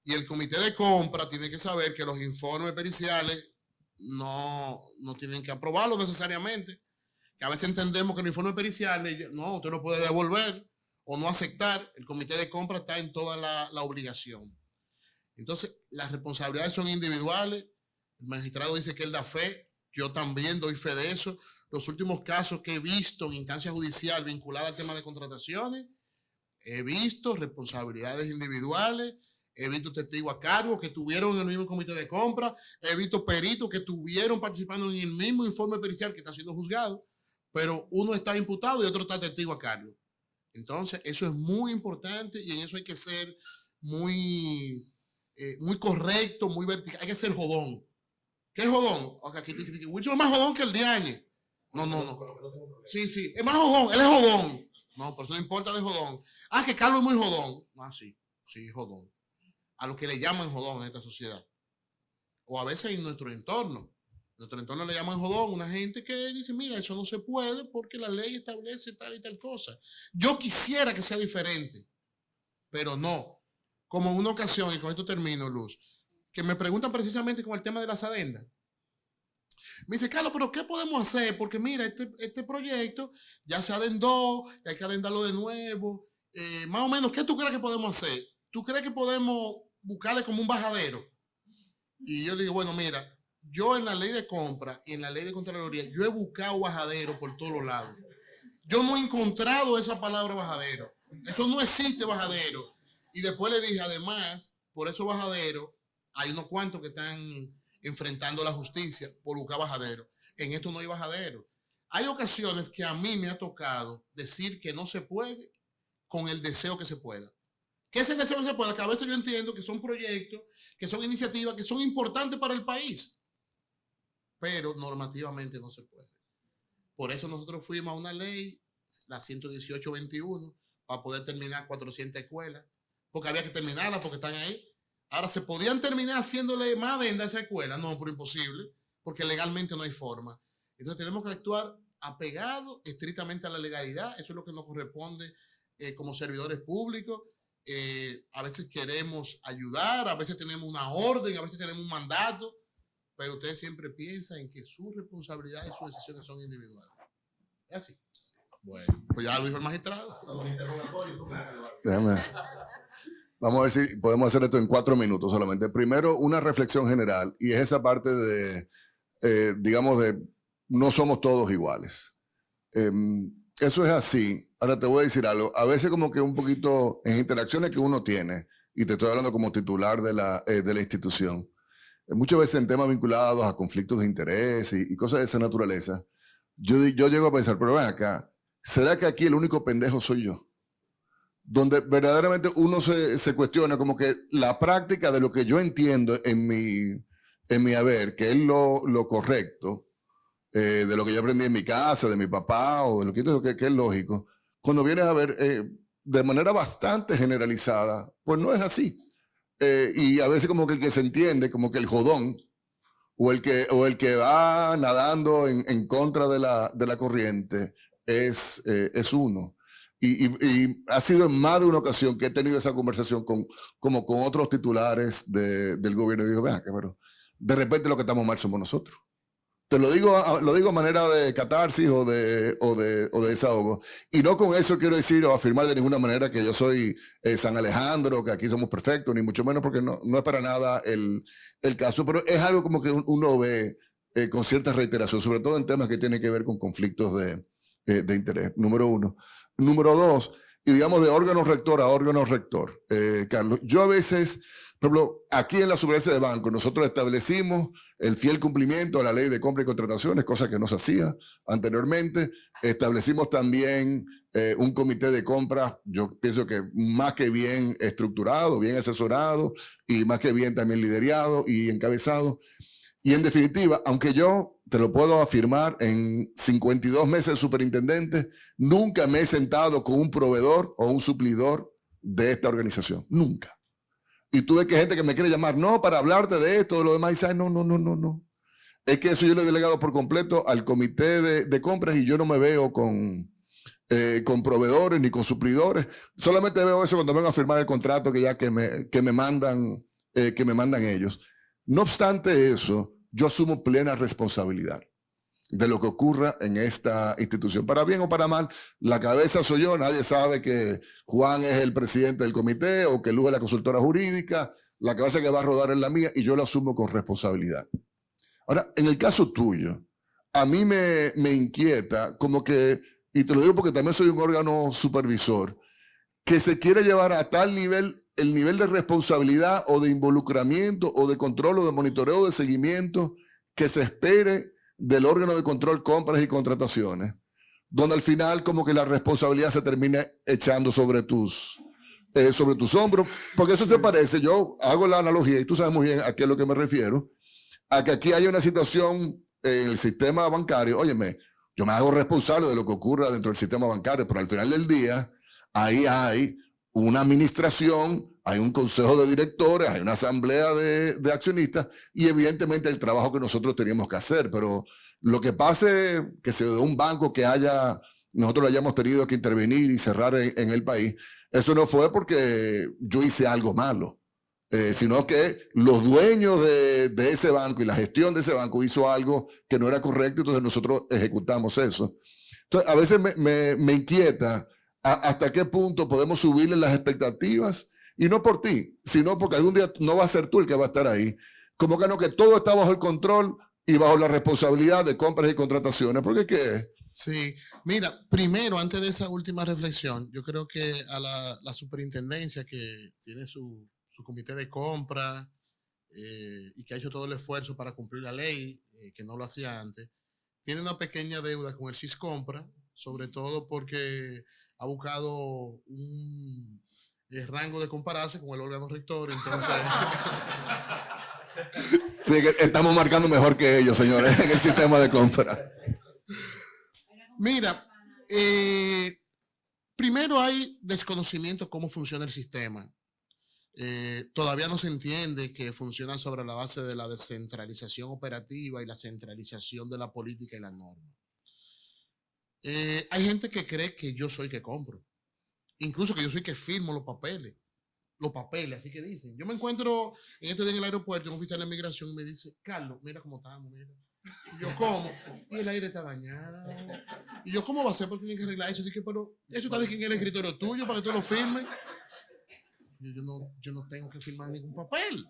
Y el comité de compra tiene que saber que los informes periciales no tienen que aprobarlo necesariamente. Que a veces entendemos que los informes periciales, no, usted lo puede devolver o no aceptar. El comité de compra está en toda la obligación. Entonces, las responsabilidades son individuales. El magistrado dice que él da fe. Yo también doy fe de eso. Los últimos casos que he visto en instancia judicial vinculada al tema de contrataciones, he visto responsabilidades individuales, he visto testigos a cargo que estuvieron en el mismo comité de compra, he visto peritos que estuvieron participando en el mismo informe pericial que está siendo juzgado, pero uno está imputado y otro está testigo a cargo. Entonces, eso es muy importante y en eso hay que ser muy correcto, muy vertical. Hay que ser jodón. ¿Qué es jodón? Okay, aquí dice que Wilson es más jodón que el Diagne. No. Sí, es más jodón, él es jodón. No, por eso no importa de jodón. Ah, que Carlos es muy jodón. Ah, sí, jodón. A lo que le llaman jodón en esta sociedad. O a veces en nuestro entorno. En nuestro entorno le llaman jodón una gente que dice, mira, eso no se puede porque la ley establece tal y tal cosa. Yo quisiera que sea diferente, pero no. Como en una ocasión, y con esto termino, Luz, que me preguntan precisamente con el tema de las adendas. Me dice, Carlos, pero ¿qué podemos hacer? Porque mira, este proyecto ya se adendó, hay que adendarlo de nuevo. Más o menos, ¿qué tú crees que podemos hacer? ¿Tú crees que podemos buscarle como un bajadero? Y yo le digo, bueno, mira, yo en la ley de compra y en la ley de Contraloría, yo he buscado bajadero por todos los lados. Yo no he encontrado esa palabra bajadero. Eso no existe bajadero. Y después le dije, además, por esos bajaderos, hay unos cuantos que están enfrentando la justicia por buscar bajadero. En esto no hay bajadero. Hay ocasiones que a mí me ha tocado decir que no se puede con el deseo que se pueda. ¿Qué es el deseo que se pueda? Que a veces yo entiendo que son proyectos, que son iniciativas, que son importantes para el país, pero normativamente no se puede. Por eso nosotros fuimos a una ley, la 118-21, para poder terminar 400 escuelas, porque había que terminarlas porque están ahí. Ahora, ¿se podían terminar haciéndole más adenda a esa escuela? No, por imposible, porque legalmente no hay forma. Entonces tenemos que actuar apegado estrictamente a la legalidad. Eso es lo que nos corresponde como servidores públicos. A veces queremos ayudar, a veces tenemos una orden, a veces tenemos un mandato, pero ustedes siempre piensan en que su responsabilidad y sus decisiones son individuales. ¿Es así? Bueno, pues ya lo dijo el magistrado. Déjame. Vamos a ver si podemos hacer esto en 4 minutos solamente. Primero, una reflexión general, y es esa parte de, digamos, de no somos todos iguales. Eso es así. Ahora te voy a decir algo. A veces como que un poquito en interacciones que uno tiene, y te estoy hablando como titular de la institución, muchas veces en temas vinculados a conflictos de interés y cosas de esa naturaleza, yo llego a pensar, pero ven acá, ¿será que aquí el único pendejo soy yo? Donde verdaderamente uno se cuestiona como que la práctica de lo que yo entiendo en mi haber, que es lo correcto, de lo que yo aprendí en mi casa, de mi papá, o de lo que es lógico, cuando vienes a ver de manera bastante generalizada, pues no es así. Y a veces como que el que se entiende, como que el jodón, o el que va nadando en contra de la corriente, es uno. Y ha sido en más de una ocasión que he tenido esa conversación con otros titulares del gobierno. Y digo, vean, pero de repente lo que estamos mal somos nosotros. Te lo digo a manera de catarsis o de desahogo. Y no con eso quiero decir o afirmar de ninguna manera que yo soy San Alejandro, que aquí somos perfectos, ni mucho menos, porque no es para nada el caso. Pero es algo como que uno ve con cierta reiteración, sobre todo en temas que tienen que ver con conflictos de interés, número uno. Número dos, y digamos de órgano rector a órgano rector, Carlos, yo a veces, por ejemplo, aquí en la Superintendencia de Bancos, nosotros establecimos el fiel cumplimiento a la ley de compra y contrataciones, cosa que no se hacía anteriormente. Establecimos también un comité de compras, yo pienso que más que bien estructurado, bien asesorado y más que bien también liderado y encabezado. Y en definitiva, aunque yo te lo puedo afirmar, en 52 meses de superintendente, nunca me he sentado con un proveedor o un suplidor de esta organización. Nunca. Y tú ves que hay gente que me quiere llamar, no, para hablarte de esto, de lo demás, y dice, no. Es que eso yo lo he delegado por completo al comité de compras y yo no me veo con proveedores ni con suplidores. Solamente veo eso cuando vengo a firmar el contrato que me mandan ellos. No obstante eso, yo asumo plena responsabilidad de lo que ocurra en esta institución. Para bien o para mal, la cabeza soy yo. Nadie sabe que Juan es el presidente del comité o que Luz es la consultora jurídica. La cabeza que va a rodar es la mía y yo la asumo con responsabilidad. Ahora, en el caso tuyo, a mí me inquieta como que, y te lo digo porque también soy un órgano supervisor, que se quiere llevar a tal nivel, el nivel de responsabilidad o de involucramiento o de control o de monitoreo de seguimiento que se espere del órgano de control, compras y contrataciones, donde al final como que la responsabilidad se termina echando sobre tus hombros, porque eso te parece, yo hago la analogía y tú sabes muy bien a qué es lo que me refiero, a que aquí hay una situación en el sistema bancario. Óyeme, yo me hago responsable de lo que ocurra dentro del sistema bancario, pero al final del día ahí hay una administración, hay un consejo de directores, hay una asamblea de accionistas y evidentemente el trabajo que nosotros teníamos que hacer. Pero lo que pase, que se de un banco que nosotros lo hayamos tenido que intervenir y cerrar en el país, eso no fue porque yo hice algo malo, sino que los dueños de ese banco y la gestión de ese banco hizo algo que no era correcto, entonces nosotros ejecutamos eso. Entonces a veces me inquieta hasta qué punto podemos subirle las expectativas, y no por ti, sino porque algún día no va a ser tú el que va a estar ahí. Como que no, que todo está bajo el control y bajo la responsabilidad de compras y contrataciones. ¿Por qué qué? Sí, mira, primero, antes de esa última reflexión, yo creo que a la superintendencia que tiene su comité de compra y que ha hecho todo el esfuerzo para cumplir la ley, que no lo hacía antes, tiene una pequeña deuda con el Siscompra, sobre todo porque ha buscado un rango de compararse con el órgano rector, entonces... Sí, que estamos marcando mejor que ellos, señores, en el sistema de compra. Mira, primero hay desconocimiento cómo funciona el sistema. Todavía no se entiende que funciona sobre la base de la descentralización operativa y la centralización de la política y la norma. Hay gente que cree que yo soy que compro, incluso que yo soy que firmo los papeles, así que dicen. Yo me encuentro en el aeropuerto, un oficial de migración me dice, Carlos, mira cómo estamos, mira. Y yo, ¿cómo? Y el aire está dañado. Y yo, ¿cómo va a ser? Porque tiene que arreglar eso. Dije, pero eso está en el escritorio tuyo para que tú lo firmes. Y yo no tengo que firmar ningún papel.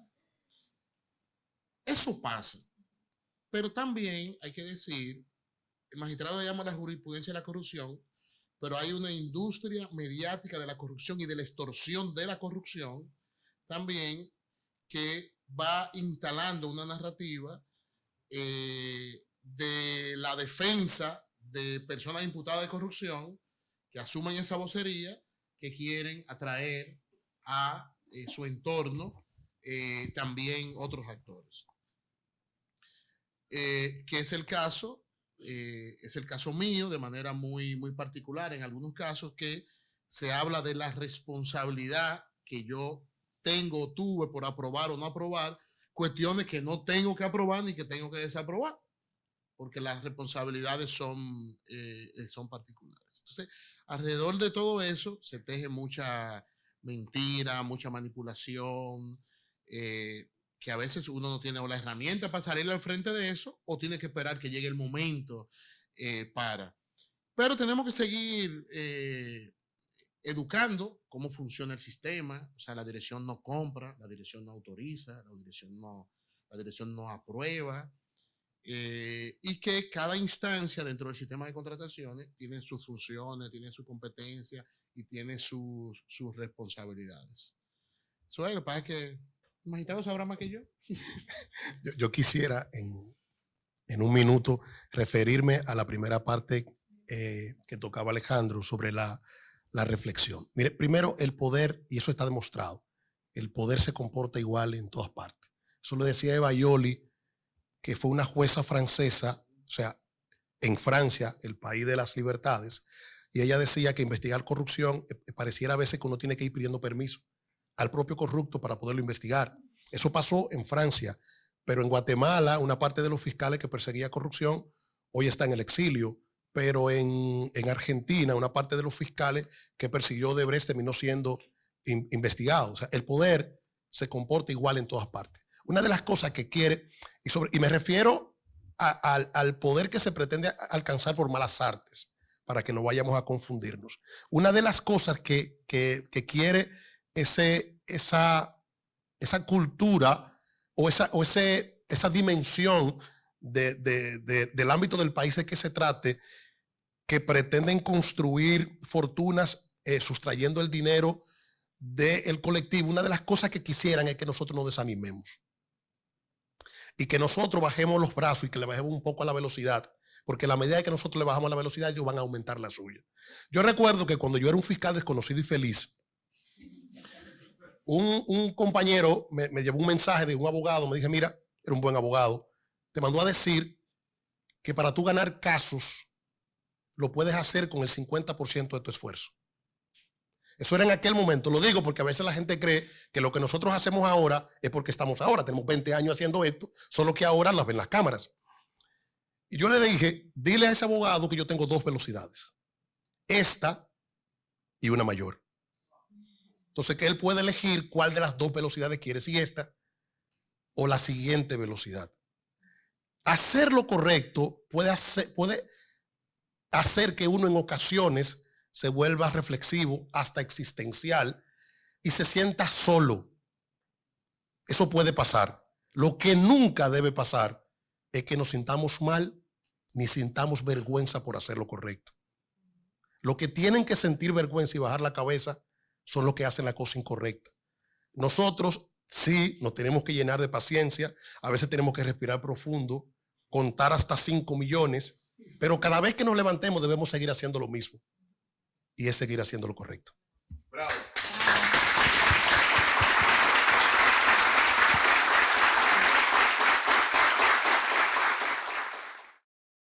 Eso pasa. Pero también hay que decir, el magistrado le llama la jurisprudencia de la corrupción, pero hay una industria mediática de la corrupción y de la extorsión de la corrupción también que va instalando una narrativa de la defensa de personas imputadas de corrupción que asumen esa vocería, que quieren atraer a su entorno también otros actores. Que es el caso mío de manera muy, muy particular en algunos casos, que se habla de la responsabilidad que yo tengo o tuve por aprobar o no aprobar cuestiones que no tengo que aprobar ni que tengo que desaprobar, porque las responsabilidades son particulares. Entonces, alrededor de todo eso se teje mucha mentira, mucha manipulación, que a veces uno no tiene la herramienta para salir al frente de eso o tiene que esperar que llegue el momento para. Pero tenemos que seguir educando cómo funciona el sistema. O sea, la dirección no compra, la dirección no autoriza, la dirección no aprueba, y que cada instancia dentro del sistema de contrataciones tiene sus funciones, tiene su competencia y tiene sus responsabilidades. Eso es lo que pasa, es que el magistrado sabrá más que yo. Yo quisiera en un minuto referirme a la primera parte que tocaba Alejandro sobre la reflexión. Mire, primero, el poder, y eso está demostrado, el poder se comporta igual en todas partes. Eso lo decía Eva Joly, que fue una jueza francesa, o sea, en Francia, el país de las libertades, y ella decía que investigar corrupción pareciera a veces que uno tiene que ir pidiendo permiso al propio corrupto para poderlo investigar. Eso pasó en Francia, pero en Guatemala una parte de los fiscales que perseguía corrupción hoy está en el exilio, pero en Argentina una parte de los fiscales que persiguió Odebrecht terminó siendo investigado. O sea, el poder se comporta igual en todas partes. Una de las cosas que quiere, y me refiero al poder que se pretende alcanzar por malas artes, para que no vayamos a confundirnos. Una de las cosas que quiere esa cultura o esa dimensión del ámbito del país de que se trate, que pretenden construir fortunas sustrayendo el dinero del colectivo, una de las cosas que quisieran es que nosotros nos desanimemos y que nosotros bajemos los brazos y que le bajemos un poco a la velocidad, porque a la medida que nosotros le bajamos la velocidad, ellos van a aumentar la suya. Yo recuerdo que cuando yo era un fiscal desconocido y feliz, un compañero me llevó un mensaje de un abogado, me dije, mira, era un buen abogado, te mandó a decir que para tú ganar casos, lo puedes hacer con el 50% de tu esfuerzo. Eso era en aquel momento. Lo digo porque a veces la gente cree que lo que nosotros hacemos ahora es porque estamos ahora. Tenemos 20 años haciendo esto, solo que ahora las ven las cámaras. Y yo le dije, dile a ese abogado que yo tengo 2 velocidades. Esta y una mayor. Entonces que él puede elegir cuál de las 2 velocidades quiere, si esta o la siguiente velocidad. Hacer lo correcto puede hacer que uno en ocasiones se vuelva reflexivo, hasta existencial, y se sienta solo. Eso puede pasar. Lo que nunca debe pasar es que nos sintamos mal ni sintamos vergüenza por hacer lo correcto. Los que tienen que sentir vergüenza y bajar la cabeza son los que hacen la cosa incorrecta. Nosotros sí nos tenemos que llenar de paciencia, a veces tenemos que respirar profundo, contar hasta 5 millones, pero cada vez que nos levantemos debemos seguir haciendo lo mismo. Y es seguir haciendo lo correcto. Bravo.